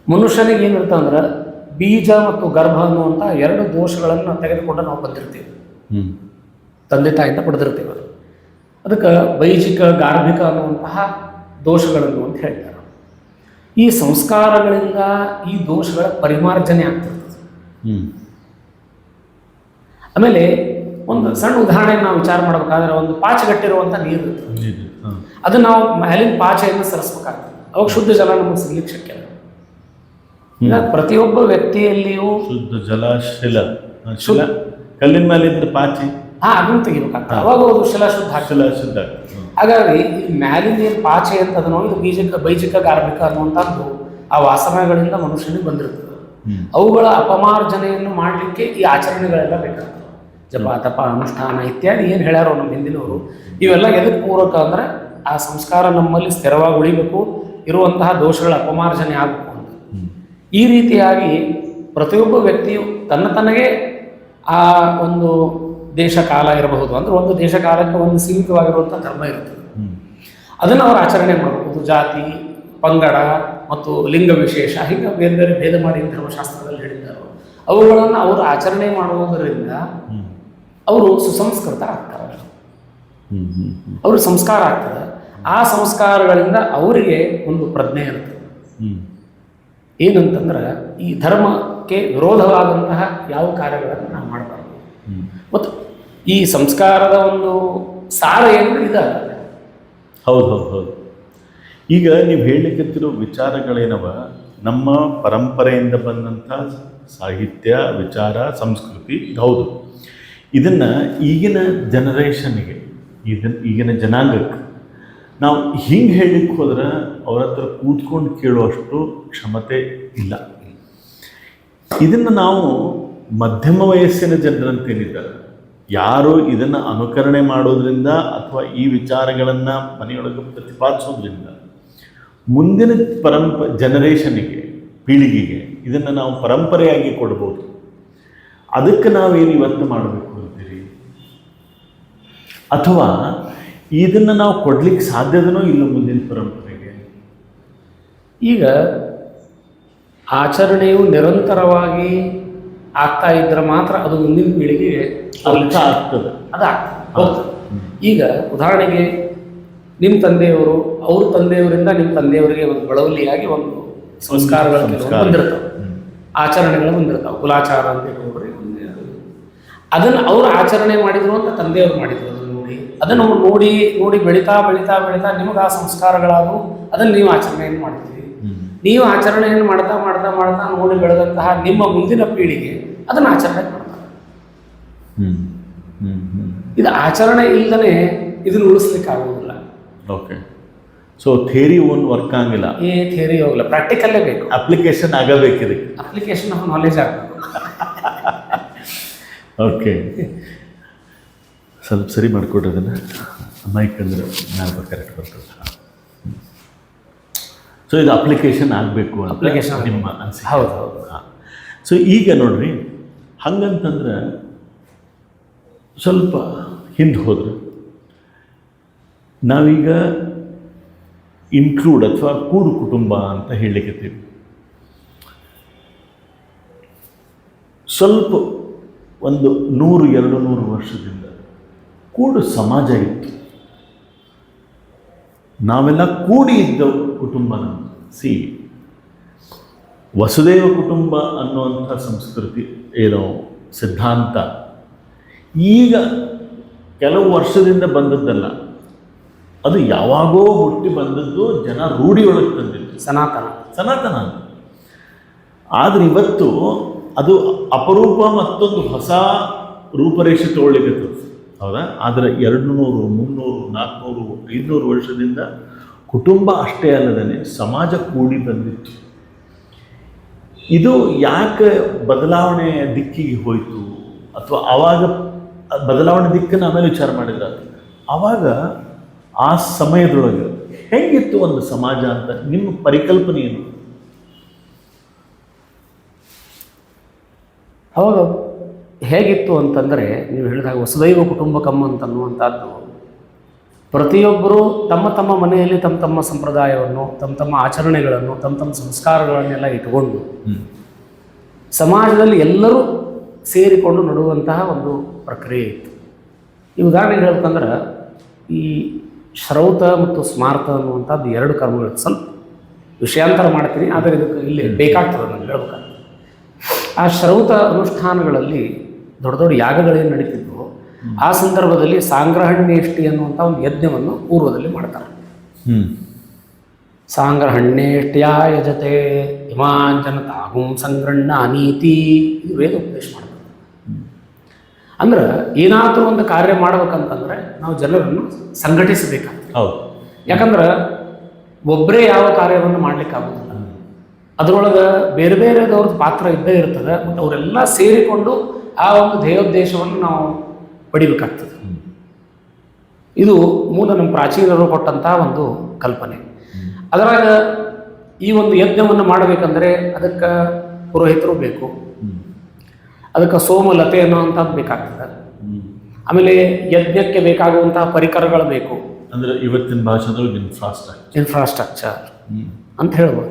ಮನುಷ್ಯನಿಗೆ ಏನಿರ್ತಂದ್ರೆ ಬೀಜ ಮತ್ತು ಗರ್ಭ ಅನ್ನುವಂಥ 2 ದೋಷಗಳನ್ನು ತೆಗೆದುಕೊಂಡು ನಾವು ಬಂದಿರ್ತೀವಿ, ತಂದೆ ತಾಯಿಯಿಂದ ಪಡೆದಿರ್ತೀವಿ. ಅದಕ್ಕೆ ಬೈಜಿಕ, ಗಾರ್ಭಿಕ ಅನ್ನುವಂತಹ ದೋಷಗಳನ್ನು ಅಂತ ಹೇಳ್ತಾರೆ. ಈ ಸಂಸ್ಕಾರಗಳಿಂದ ಈ ದೋಷಗಳ ಪರಿಮಾರ್ಜನೆ ಆಗ್ತಿರ್ತದೆ. ಆಮೇಲೆ ಒಂದು ಸಣ್ಣ ಉದಾಹರಣೆ ನಾವು ವಿಚಾರ ಮಾಡಬೇಕಾದ್ರೆ ಒಂದು ಪಾಚೆಗಟ್ಟಿರುವಂಥ ನೀರು ಇರ್ತದೆ, ಅದು ನಾವು ಮೇಲಿನ ಪಾಚೆಯನ್ನು ಸರಿಸ್ಬೇಕಾಗ್ತದೆ. ಅವಾಗ ಶುದ್ಧ ಜಲ ನಮಗೆ ಸಿಗ್ಲಿಕ್ಕೆ ಶಕ್ಯ. ಈಗ ಪ್ರತಿಯೊಬ್ಬ ವ್ಯಕ್ತಿಯಲ್ಲಿಯೂ ಶುದ್ಧ ಜಲ, ಶಿಲ ಕಲ್ಲಿನ ಮೇಲೆ ಇದ್ರೆ ಪಾಚಿ ಅದನ್ನು ತೆಗಿಬೇಕಾಗ್ತದೆ. ಅವಾಗ ಅದು ಶಿಲ ಶುದ್ಧ. ಹಾಗಾಗಿ ಈ ಮ್ಯಾಲಿನ ಏನು ಪಾಚೆ ಅಂತ ಅದನ್ನು ಇದು ಬೈಜಿಕ, ಗಾರ್ಭಿಕ ಅನ್ನುವಂಥದ್ದು ಆ ವಾಸನೆಗಳಿಂದ ಮನುಷ್ಯನಿಗೆ ಬಂದಿರ್ತದೆ. ಅವುಗಳ ಅಪಮಾರ್ಜನೆಯನ್ನು ಮಾಡಲಿಕ್ಕೆ ಈ ಆಚರಣೆಗಳೆಲ್ಲ ಬೇಕಾಗ್ತದೆ. ಜಪ, ತಪ, ಅನುಷ್ಠಾನ ಇತ್ಯಾದಿ ಏನು ಹೇಳ್ಯಾರೋ ನಮ್ಮ ಹಿಂದಿನವರು, ಇವೆಲ್ಲ ಎದಕ್ಕೆ ಪೂರಕ ಅಂದರೆ ಆ ಸಂಸ್ಕಾರ ನಮ್ಮಲ್ಲಿ ಸ್ಥಿರವಾಗಿ ಉಳಿಬೇಕು, ಇರುವಂತಹ ದೋಷಗಳ ಅಪಮಾರ್ಜನೆ ಆಗಬೇಕು ಅಂತ. ಈ ರೀತಿಯಾಗಿ ಪ್ರತಿಯೊಬ್ಬ ವ್ಯಕ್ತಿಯು ತನಗೆ ಆ ಒಂದು ದೇಶ ಕಾಲ ಇರಬಹುದು, ಅಂದರೆ ಒಂದು ದೇಶ ಕಾಲಕ್ಕೆ ಒಂದು ಸೀಮಿತವಾಗಿರುವಂಥ ಧರ್ಮ ಇರ್ತದೆ. ಅದನ್ನು ಅವರು ಆಚರಣೆ ಮಾಡಬಹುದು. ಜಾತಿ, ಪಂಗಡ ಮತ್ತು ಲಿಂಗ ವಿಶೇಷ ಹೀಗೆ ಬೇರೆ ಬೇರೆ ಭೇದ ಮಾಡಿ ಧರ್ಮಶಾಸ್ತ್ರದಲ್ಲಿ ಹೇಳಿದ್ದಾರೋ ಅವುಗಳನ್ನು ಅವರು ಆಚರಣೆ ಮಾಡುವುದರಿಂದ ಅವರು ಸುಸಂಸ್ಕೃತ ಆಗ್ತಾರೆ, ಅವರು ಸಂಸ್ಕಾರ ಆಗ್ತದೆ. ಆ ಸಂಸ್ಕಾರಗಳಿಂದ ಅವರಿಗೆ ಒಂದು ಪ್ರಜ್ಞೆ ಇರ್ತದೆ. ಏನಂತಂದ್ರೆ ಈ ಧರ್ಮಕ್ಕೆ ವಿರೋಧವಾದಂತಹ ಯಾವ ಕಾರ್ಯಗಳನ್ನು ನಾವು ಮಾಡಬಾರ್ದು. ಮತ್ತು ಈ ಸಂಸ್ಕಾರದ ಒಂದು ಸಾರ ಏನು ಇದಾಗಲ್ಲ. ಹೌದು. ಈಗ ನೀವು ಹೇಳಲಿಕ್ಕಿರೋ ವಿಚಾರಗಳೇನವ ನಮ್ಮ ಪರಂಪರೆಯಿಂದ ಬಂದಂಥ ಸಾಹಿತ್ಯ, ವಿಚಾರ, ಸಂಸ್ಕೃತಿ ಇದು ಹೌದು. ಇದನ್ನು ಈಗಿನ ಜನರೇಷನ್ಗೆ, ಈಗಿನ ಜನಾಂಗಕ್ಕೆ ನಾವು ಹಿಂಗೆ ಹೇಳಲಿಕ್ಕೆ ಹೋದ್ರೆ ಅವ್ರ ಹತ್ರ ಕೂತ್ಕೊಂಡು ಕೇಳುವಷ್ಟು ಕ್ಷಮತೆ ಇಲ್ಲ. ಇದನ್ನು ನಾವು ಮಧ್ಯಮ ವಯಸ್ಸಿನ ಜನರಂತೇನಿದ್ದಾರೆ, ಯಾರು ಇದನ್ನು ಅನುಕರಣೆ ಮಾಡೋದ್ರಿಂದ ಅಥವಾ ಈ ವಿಚಾರಗಳನ್ನು ಮನೆಯೊಳಗೆ ಪ್ರತಿಪಾದಿಸೋದ್ರಿಂದ ಮುಂದಿನ ಜನರೇಷನ್ನಿಗೆ, ಪೀಳಿಗೆಗೆ ಇದನ್ನು ನಾವು ಪರಂಪರೆಯಾಗಿ ಕೊಡ್ಬೋದು. ಅದಕ್ಕೆ ನಾವೇನು ಇವತ್ತು ಮಾಡಬೇಕು ಅಂತೀರಿ? ಅಥವಾ ಇದನ್ನು ನಾವು ಕೊಡ್ಲಿಕ್ಕೆ ಸಾಧ್ಯದನೋ ಇಲ್ಲ ಮುಂದಿನ ಪರಂಪರೆಗೆ? ಈಗ ಆಚರಣೆಯು ನಿರಂತರವಾಗಿ ಆಗ್ತಾ ಇದ್ರೆ ಮಾತ್ರ ಅದು ಮುಂದಿನ ಪೀಳಿಗೆಗೆ ಅರ್ಥ ಆಗ್ತದೆ. ಅದು ಹೋಗ್ತದೆ. ಈಗ ಉದಾಹರಣೆಗೆ ನಿಮ್ಮ ತಂದೆಯವರು ಅವ್ರ ತಂದೆಯವರಿಂದ ನಿಮ್ಮ ತಂದೆಯವರಿಗೆ ಒಂದು ಬಳವಲಿಯಾಗಿ ಒಂದು ಸಂಸ್ಕಾರಗಳು ಬಂದಿರ್ತಾವೆ, ಆಚರಣೆಗಳು ಬಂದಿರ್ತಾವೆ. ಕುಲಾಚಾರ ಅಂತ ಹೇಳ್ರಿ, ಅದನ್ನು ಅವ್ರು ಆಚರಣೆ ಮಾಡಿದ್ರು ಅಂತ ತಂದೆಯವರು ಮಾಡಿದ್ರು. ಅದನ್ನು ನೋಡಿ ಬೆಳೀತಾ ನಿಮಗೆ ಆ ಸಂಸ್ಕಾರಗಳಾದವು, ಅದನ್ನು ನೀವು ಆಚರಣೆಯನ್ನು ಮಾಡ್ತೀವಿ. ನೀವು ಆಚರಣೆಯನ್ನು ಮಾಡ್ತಾ ನೋಡಿ ಬೆಳೆದಂತಹ ನಿಮ್ಮ ಮುಂದಿನ ಪೀಳಿಗೆ ಅದನ್ನು ಆಚರಣೆ ಮಾಡ್ತಾರೆ. ಇದು ಆಚರಣೆ ಇಲ್ಲದೇ ಇದನ್ನು ಉಳಿಸ್ಲಿಕ್ಕೆ ಆಗೋದಿಲ್ಲ. ಓಕೆ. ಸೊ ಥಿಯರಿ ಒಂದು ವರ್ಕ್ ಆಗಿಲ್ಲ, ಥಿಯರಿ ಹೋಗಲ್ಲ, ಪ್ರಾಕ್ಟಿಕಲ್ಲೇ ಬೇಕು. ಅಪ್ಲಿಕೇಶನ್ ಆಗಬೇಕಿದೆ, ಅಪ್ಲಿಕೇಶನ್ ಆಫ್ ನಾಲೆಜ್ ಆಗಬೇಕು. ಓಕೆ, ಸ್ವಲ್ಪ ಸರಿ ಮಾಡಿಕೊಡ್ರಿ ಅದನ್ನು, ಮೈಕ್ ಅಂದ್ರೆ ನಾನು ಕರೆಕ್ಟ್ ಬರ್ತದೆ. ಸೊ ಇದು ಅಪ್ಲಿಕೇಶನ್ ಆಗಬೇಕು ಅಪ್ಲಿಕೇಶನ್ ನಿಮ್ಮ ಅನಿಸಿಕೆ. ಹೌದು. ಸೊ ಈಗ ನೋಡ್ರಿ, ಹಂಗಂತಂದ್ರೆ ಸ್ವಲ್ಪ ಹಿಂದೆ ಹೋದ್ರೆ ನಾವೀಗ ಇನ್ಕ್ಲೂಡ್ ಅಥವಾ ಕೂಡು ಕುಟುಂಬ ಅಂತ ಹೇಳಲಿಕ್ಕತ್ತೀವಿ. ಸ್ವಲ್ಪ ಒಂದು 100-200 ವರ್ಷದಿಂದ ಕೂಡು ಸಮಾಜ ಇತ್ತು. ನಾವೆಲ್ಲ ಕೂಡಿ ಇದ್ದ ಕುಟುಂಬ ನಮ್ಮದು. ವಸುದೈವ ಕುಟುಂಬ ಅನ್ನುವಂಥ ಸಂಸ್ಕೃತಿ ಏನೋ ಸಿದ್ಧಾಂತ ಈಗ ಕೆಲವು ವರ್ಷದಿಂದ ಬಂದದ್ದಲ್ಲ, ಅದು ಯಾವಾಗೋ ಹುಟ್ಟಿ ಬಂದದ್ದು, ಜನ ರೂಢಿಯೊಳಗೆ ತಂದಿದ್ದು ಸನಾತನ ಅಂತ. ಆದರೆ ಇವತ್ತು ಅದು ಅಪರೂಪ, ಮತ್ತೊಂದು ಹೊಸ ರೂಪರೇಷೆ ತಗೊಳ್ಳಿಕ್ಕೆ, ಹೌದಾ? ಆದರೆ 200, 300, 400, 500 ವರ್ಷದಿಂದ ಕುಟುಂಬ ಅಷ್ಟೇ ಅಲ್ಲದೇ ಸಮಾಜ ಕೂಡಿ ಬಂದಿತ್ತು. ಇದು ಯಾಕೆ ಬದಲಾವಣೆ ದಿಕ್ಕಿಗೆ ಹೋಯಿತು, ಅಥವಾ ಆವಾಗ ಬದಲಾವಣೆ ದಿಕ್ಕನ್ನು ಆಮೇಲೆ ವಿಚಾರ ಮಾಡಿದ್ರೆ ಆವಾಗ ಆ ಸಮಯದೊಳಗೆ ಹೆಂಗಿತ್ತು ಒಂದು ಸಮಾಜ ಅಂತ ನಿಮ್ಮ ಪರಿಕಲ್ಪನೆ ಏನು? ಅವಾಗ ಹೇಗಿತ್ತು ಅಂತಂದರೆ, ನೀವು ಹೇಳಿದಾಗ ವಸುದೈವ ಕುಟುಂಬಕಂ ಅಂತನ್ನುವಂಥದ್ದು, ಪ್ರತಿಯೊಬ್ಬರು ತಮ್ಮ ತಮ್ಮ ಮನೆಯಲ್ಲಿ ತಮ್ಮ ಸಂಪ್ರದಾಯವನ್ನು, ತಮ್ಮ ಆಚರಣೆಗಳನ್ನು, ತಮ್ಮ ಸಂಸ್ಕಾರಗಳನ್ನೆಲ್ಲ ಇಟ್ಕೊಂಡು ಸಮಾಜದಲ್ಲಿ ಎಲ್ಲರೂ ಸೇರಿಕೊಂಡು ನಡುವಂತಹ ಒಂದು ಪ್ರಕ್ರಿಯೆ ಇತ್ತು. ಈ ಉದಾಹರಣೆಗೆ ಹೇಳ್ಬೇಕಂದ್ರೆ, ಈ ಶ್ರೌತ ಮತ್ತು ಸ್ಮಾರ್ತ ಅನ್ನುವಂಥದ್ದು 2 ಕರ್ಮಗಳು. ಸ್ವಲ್ಪ ವಿಷಯಾಂತರ ಮಾಡ್ತೀನಿ, ಆದರೆ ಇದಕ್ಕೆ ಇಲ್ಲಿ ಬೇಕಾಗ್ತದೆ ನಾನು ಹೇಳ್ಬೇಕಾಗ್ತದೆ. ಆ ಶ್ರೌತ ಅನುಷ್ಠಾನಗಳಲ್ಲಿ ದೊಡ್ಡ ದೊಡ್ಡ ಯಾಗಗಳೇನು ನಡೀತಿದ್ವು, ಆ ಸಂದರ್ಭದಲ್ಲಿ ಸಾಂಗ್ರಹಣ್ಯೇಷ್ಟಿ ಅನ್ನುವಂಥ ಒಂದು ಯಜ್ಞವನ್ನು ಪೂರ್ವದಲ್ಲಿ ಮಾಡ್ತಾರೆ. ಸಾಂಗ್ರಹಣ್ಯೇಷ್ಟ್ಯಾ ಯಜತೆ ಇಮಾಂಜನ ತಾಗುಂ ಸಂಗ್ರಹಣ ಅನೀತಿ, ಇದು ವೇದ ಉಪದೇಶ ಮಾಡ್ತಾರೆ. ಅಂದ್ರೆ ಏನಾದರೂ ಒಂದು ಕಾರ್ಯ ಮಾಡ್ಬೇಕಂತಂದ್ರೆ ನಾವು ಜನರನ್ನು ಸಂಘಟಿಸಬೇಕಾಗ್ತದೆ. ಹೌದು. ಯಾಕಂದ್ರೆ ಒಬ್ಬರೇ ಯಾವ ಕಾರ್ಯವನ್ನು ಮಾಡ್ಲಿಕ್ಕೆ ಆಗೋದಿಲ್ಲ. ಅದರೊಳಗೆ ಬೇರೆ ಬೇರೆದವ್ರದ್ದು ಪಾತ್ರ ಇದ್ದೇ ಇರ್ತದೆ. ಮತ್ತು ಅವರೆಲ್ಲ ಸೇರಿಕೊಂಡು ಆ ಒಂದು ಧ್ಯೇಯೋದ್ದೇಶವನ್ನು ನಾವು ಪಡಿಬೇಕಾಗ್ತದೆ. ಇದು ಮೂಲ ನಮ್ಮ ಪ್ರಾಚೀನರು ಕೊಟ್ಟಂಥ ಒಂದು ಕಲ್ಪನೆ. ಅದರಾಗ ಈ ಒಂದು ಯಜ್ಞವನ್ನು ಮಾಡಬೇಕಂದ್ರೆ ಅದಕ್ಕೆ ಪುರೋಹಿತರು ಬೇಕು, ಅದಕ್ಕೆ ಸೋಮಲತೆ ಅನ್ನುವಂಥದ್ದು ಬೇಕಾಗ್ತದೆ. ಆಮೇಲೆ ಯಜ್ಞಕ್ಕೆ ಬೇಕಾಗುವಂತಹ ಪರಿಕರಗಳು ಬೇಕು. ಅಂದರೆ ಇವತ್ತಿನ ಭಾಷೆದೊಳಗೆ ಇನ್ಫ್ರಾಸ್ಟ್ರಕ್ಚರ್ ಅಂತ ಹೇಳ್ಬೋದು.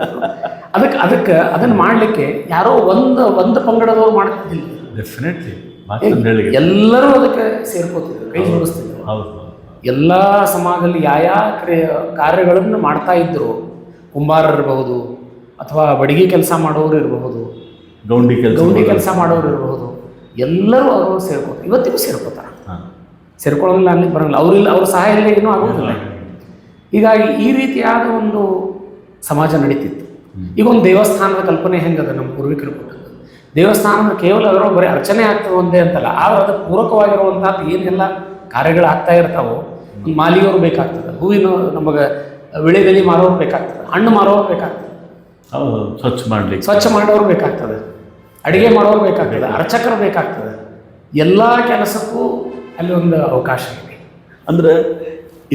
ಅದಕ್ಕೆ ಅದನ್ನು ಮಾಡಲಿಕ್ಕೆ ಯಾರೋ ಒಂದು ಪಂಗಡದವ್ರು ಮಾಡ್ತಿದ್ದಿಲ್ಲ. ಡೆಫಿನೆಟ್ಲಿ ಎಲ್ಲರೂ ಅದಕ್ಕೆ ಸೇರ್ಕೋತಿದ್ರು, ಕೈ ಜೋಡಿಸ್ತಿದ್ರು. ಎಲ್ಲ ಸಮಾಜದಲ್ಲಿ ಕಾರ್ಯಗಳನ್ನು ಮಾಡ್ತಾ ಇದ್ರು. ಕುಂಬಾರರು ಇರಬಹುದು, ಅಥವಾ ಬಡಿಗೆ ಕೆಲಸ ಮಾಡೋರು ಇರಬಹುದು, ಗೌಂಡಿ ಕೆಲಸ ಮಾಡೋರು ಇರಬಹುದು. ಎಲ್ಲರೂ ಅವರು ಸೇರ್ಕೋತಾರೆ, ಇವತ್ತಿಗೂ ಸೇರ್ಕೋತಾರೆ. ಸೇರ್ಕೊಳ್ಳೋದಿಲ್ಲ ಅನ್ಲಿಕ್ಕೆ ಬರೋಲ್ಲ. ಅವ್ರ ಸಹಾಯ ಇಲ್ಲ ಏನೂ ಆಗೋದಿಲ್ಲ. ಹೀಗಾಗಿ ಈ ರೀತಿಯಾದ ಒಂದು ಸಮಾಜ ನಡೀತಿತ್ತು. ಈಗ ಒಂದು ದೇವಸ್ಥಾನದ ಕಲ್ಪನೆ ಹೆಂಗದ ನಮ್ಮ ಪೂರ್ವಿಕರು ಕೊಟ್ಟದ್ದು. ದೇವಸ್ಥಾನದ ಕೇವಲ ಅದರ ಬರೀ ಅರ್ಚನೆ ಆಗ್ತದೆ ಒಂದೇ ಅಂತಲ್ಲ, ಆದ್ರೆ ಅದಕ್ಕೆ ಪೂರಕವಾಗಿರುವಂಥದ್ದು ಏನೆಲ್ಲ ಕಾರ್ಯಗಳಾಗ್ತಾ ಇರ್ತಾವೋ, ಒಂದು ಮಾಲಿಯವರು ಬೇಕಾಗ್ತದೆ, ಹೂವಿನ ನಮಗೆ ವಿಳೆದೆಲೆ ಮಾರೋರು ಬೇಕಾಗ್ತದೆ, ಹಣ್ಣು ಮಾರೋರು ಬೇಕಾಗ್ತದೆ, ಸ್ವಚ್ಛ ಮಾಡೋರು ಬೇಕಾಗ್ತದೆ, ಅಡುಗೆ ಮಾಡೋರು ಬೇಕಾಗ್ತದೆ, ಅರ್ಚಕರು ಬೇಕಾಗ್ತದೆ. ಎಲ್ಲ ಕೆಲಸಕ್ಕೂ ಅಲ್ಲಿ ಒಂದು ಅವಕಾಶ ಇದೆ. ಅಂದರೆ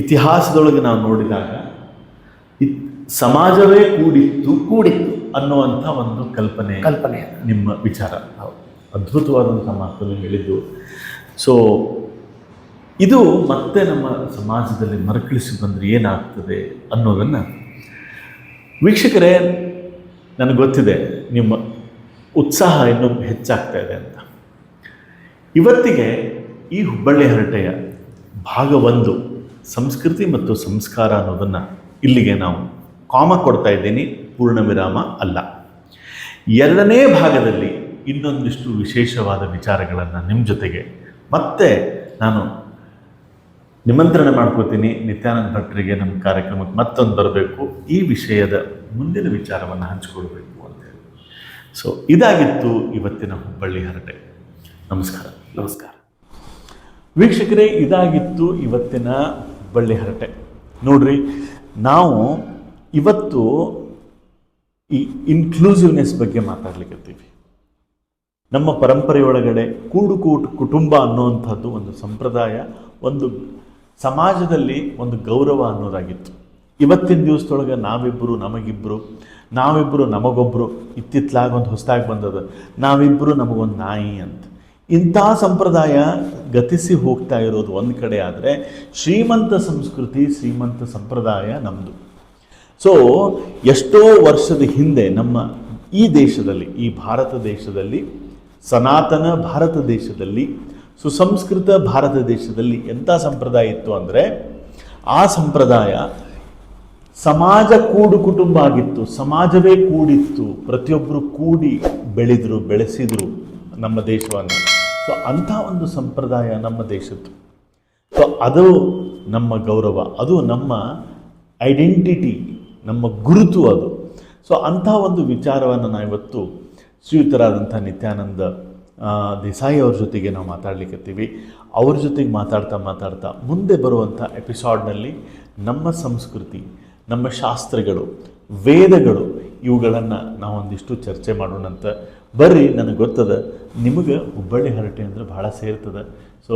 ಇತಿಹಾಸದೊಳಗೆ ನಾವು ನೋಡಿದಾಗ ಸಮಾಜವೇ ಕೂಡಿತ್ತು ಅನ್ನುವಂಥ ಒಂದು ಕಲ್ಪನೆ ನಿಮ್ಮ ವಿಚಾರ. ಅದ್ಭುತವಾದಂಥ ಮಾತನ್ನು ಹೇಳಿದ್ದು. ಸೊ ಇದು ಮತ್ತೆ ನಮ್ಮ ಸಮಾಜದಲ್ಲಿ ಮರುಕಳಿಸಿ ಬಂದರೆ ಏನಾಗ್ತದೆ ಅನ್ನೋದನ್ನು ವೀಕ್ಷಕರೇ, ನನಗೆ ಗೊತ್ತಿದೆ ನಿಮ್ಮ ಉತ್ಸಾಹ ಇನ್ನೂ ಹೆಚ್ಚಾಗ್ತಾ ಇದೆ ಅಂತ. ಇವತ್ತಿಗೆ ಈ ಹುಬ್ಬಳ್ಳಿ ಹರಟೆಯ ಭಾಗ 1 ಸಂಸ್ಕೃತಿ ಮತ್ತು ಸಂಸ್ಕಾರ ಅನ್ನೋದನ್ನು ಇಲ್ಲಿಗೆ ನಾವು ಕಾಮ ಕೊಡ್ತಾ ಇದ್ದೀನಿ, ಪೂರ್ಣ ವಿರಾಮ ಅಲ್ಲ. 2ನೇ ಭಾಗದಲ್ಲಿ ಇನ್ನೊಂದಿಷ್ಟು ವಿಶೇಷವಾದ ವಿಚಾರಗಳನ್ನು ನಿಮ್ಮ ಜೊತೆಗೆ ಮತ್ತೆ ನಾನು ನಿಮಂತ್ರಣ ಮಾಡ್ಕೋತೀನಿ. ನಿತ್ಯಾನಂದ ಭಟ್ರಿಗೆ ನಮ್ಮ ಕಾರ್ಯಕ್ರಮಕ್ಕೆ ಮತ್ತೊಂದು ಬರಬೇಕು, ಈ ವಿಷಯದ ಮುಂದಿನ ವಿಚಾರವನ್ನು ಹಂಚಿಕೊಳ್ಬೇಕು ಅಂತೇಳಿ. ಸೊ ಇದಾಗಿತ್ತು ಇವತ್ತಿನ ಹುಬ್ಬಳ್ಳಿ ಹರಟೆ. ನಮಸ್ಕಾರ. ನಮಸ್ಕಾರ ವೀಕ್ಷಕರೇ, ಇದಾಗಿತ್ತು ಇವತ್ತಿನ ಹುಬ್ಬಳ್ಳಿ ಹರಟೆ. ನೋಡ್ರಿ, ನಾವು ಇವತ್ತು ಈ ಇನ್ಕ್ಲೂಸಿವ್ನೆಸ್ ಬಗ್ಗೆ ಮಾತಾಡ್ಲಿಕ್ಕತ್ತೀವಿ. ನಮ್ಮ ಪರಂಪರೆಯೊಳಗಡೆ ಕುಟುಂಬ ಅನ್ನುವಂಥದ್ದು ಒಂದು ಸಂಪ್ರದಾಯ, ಒಂದು ಸಮಾಜದಲ್ಲಿ ಒಂದು ಗೌರವ ಅನ್ನೋದಾಗಿತ್ತು. ಇವತ್ತಿನ ದಿವಸದೊಳಗೆ ನಾವಿಬ್ಬರು ನಮಗೊಬ್ಬರು ಇತ್ತಿತ್ತಲಾಗ ಒಂದು ಹೊಸದಾಗಿ ಬಂದದ, ನಾವಿಬ್ಬರು ನಮಗೊಂದು ನಾಯಿ ಅಂತ. ಇಂಥ ಸಂಪ್ರದಾಯ ಗತಿಸಿ ಹೋಗ್ತಾ ಇರೋದು ಒಂದು ಕಡೆ ಆದರೆ, ಶ್ರೀಮಂತ ಸಂಸ್ಕೃತಿ ಶ್ರೀಮಂತ ಸಂಪ್ರದಾಯ ನಮ್ಮದು. ಸೊ ಎಷ್ಟೋ ವರ್ಷದ ಹಿಂದೆ ನಮ್ಮ ಈ ದೇಶದಲ್ಲಿ, ಈ ಭಾರತ ದೇಶದಲ್ಲಿ, ಸನಾತನ ಭಾರತ ದೇಶದಲ್ಲಿ, ಸುಸಂಸ್ಕೃತ ಭಾರತ ದೇಶದಲ್ಲಿ ಎಂಥ ಸಂಪ್ರದಾಯ ಇತ್ತು ಅಂದರೆ, ಆ ಸಂಪ್ರದಾಯ ಸಮಾಜ ಕುಟುಂಬ ಆಗಿತ್ತು, ಸಮಾಜವೇ ಕೂಡಿತ್ತು, ಪ್ರತಿಯೊಬ್ಬರು ಕೂಡಿ ಬೆಳೆಸಿದ್ರು ನಮ್ಮ ದೇಶವನ್ನು. ಸೊ ಅಂಥ ಒಂದು ಸಂಪ್ರದಾಯ ನಮ್ಮ ದೇಶದ್ದು. ಸೊ ಅದು ನಮ್ಮ ಗೌರವ, ಅದು ನಮ್ಮ ಐಡೆಂಟಿಟಿ, ನಮ್ಮ ಗುರುತು ಅದು. ಸೊ ಅಂಥ ಒಂದು ವಿಚಾರವನ್ನು ನಾವು ಇವತ್ತು ಶ್ರೀಯುತರಾದಂಥ ನಿತ್ಯಾನಂದ ದೇಸಾಯಿ ಅವ್ರ ಜೊತೆಗೆ ನಾವು ಮಾತಾಡ್ಲಿಕ್ಕತ್ತೀವಿ. ಅವ್ರ ಜೊತೆಗೆ ಮಾತಾಡ್ತಾ ಮುಂದೆ ಬರುವಂಥ ಎಪಿಸೋಡ್ನಲ್ಲಿ ನಮ್ಮ ಸಂಸ್ಕೃತಿ, ನಮ್ಮ ಶಾಸ್ತ್ರಗಳು, ವೇದಗಳು, ಇವುಗಳನ್ನು ನಾವೊಂದಿಷ್ಟು ಚರ್ಚೆ ಮಾಡೋಣಂತ. ಬರ್ರಿ, ನನಗೆ ಗೊತ್ತದ ನಿಮಗೆ ಹುಬ್ಬಳ್ಳಿ ಹರಟೆ ಅಂದರೆ ಭಾಳ ಸೇರ್ತದೆ. ಸೊ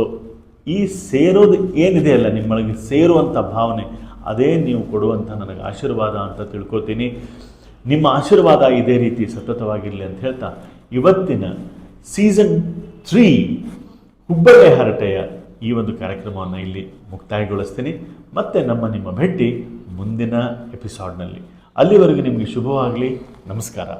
ಈ ಸೇರೋದು ಏನಿದೆ ಅಲ್ಲ, ನಿಮ್ಮೊಳಗೆ ಸೇರುವಂಥ ಭಾವನೆ, ಅದೇ ನೀವು ಕೊಡುವಂಥ ನನಗೆ ಆಶೀರ್ವಾದ ಅಂತ ತಿಳ್ಕೊತೀನಿ. ನಿಮ್ಮ ಆಶೀರ್ವಾದ ಇದೇ ರೀತಿ ಸತತವಾಗಿರಲಿ ಅಂತ ಹೇಳ್ತಾ ಇವತ್ತಿನ ಸೀಸನ್ 3 ಹುಬ್ಬಳ್ಳಿ ಹರಟೆಯ ಈ ಒಂದು ಕಾರ್ಯಕ್ರಮವನ್ನು ಇಲ್ಲಿ ಮುಕ್ತಾಯಗೊಳಿಸ್ತೀನಿ. ಮತ್ತೆ ನಿಮ್ಮ ಭೇಟಿ ಮುಂದಿನ ಎಪಿಸೋಡ್ನಲ್ಲಿ. ಅಲ್ಲಿವರೆಗೂ ನಿಮಗೆ ಶುಭವಾಗಲಿ. ನಮಸ್ಕಾರ.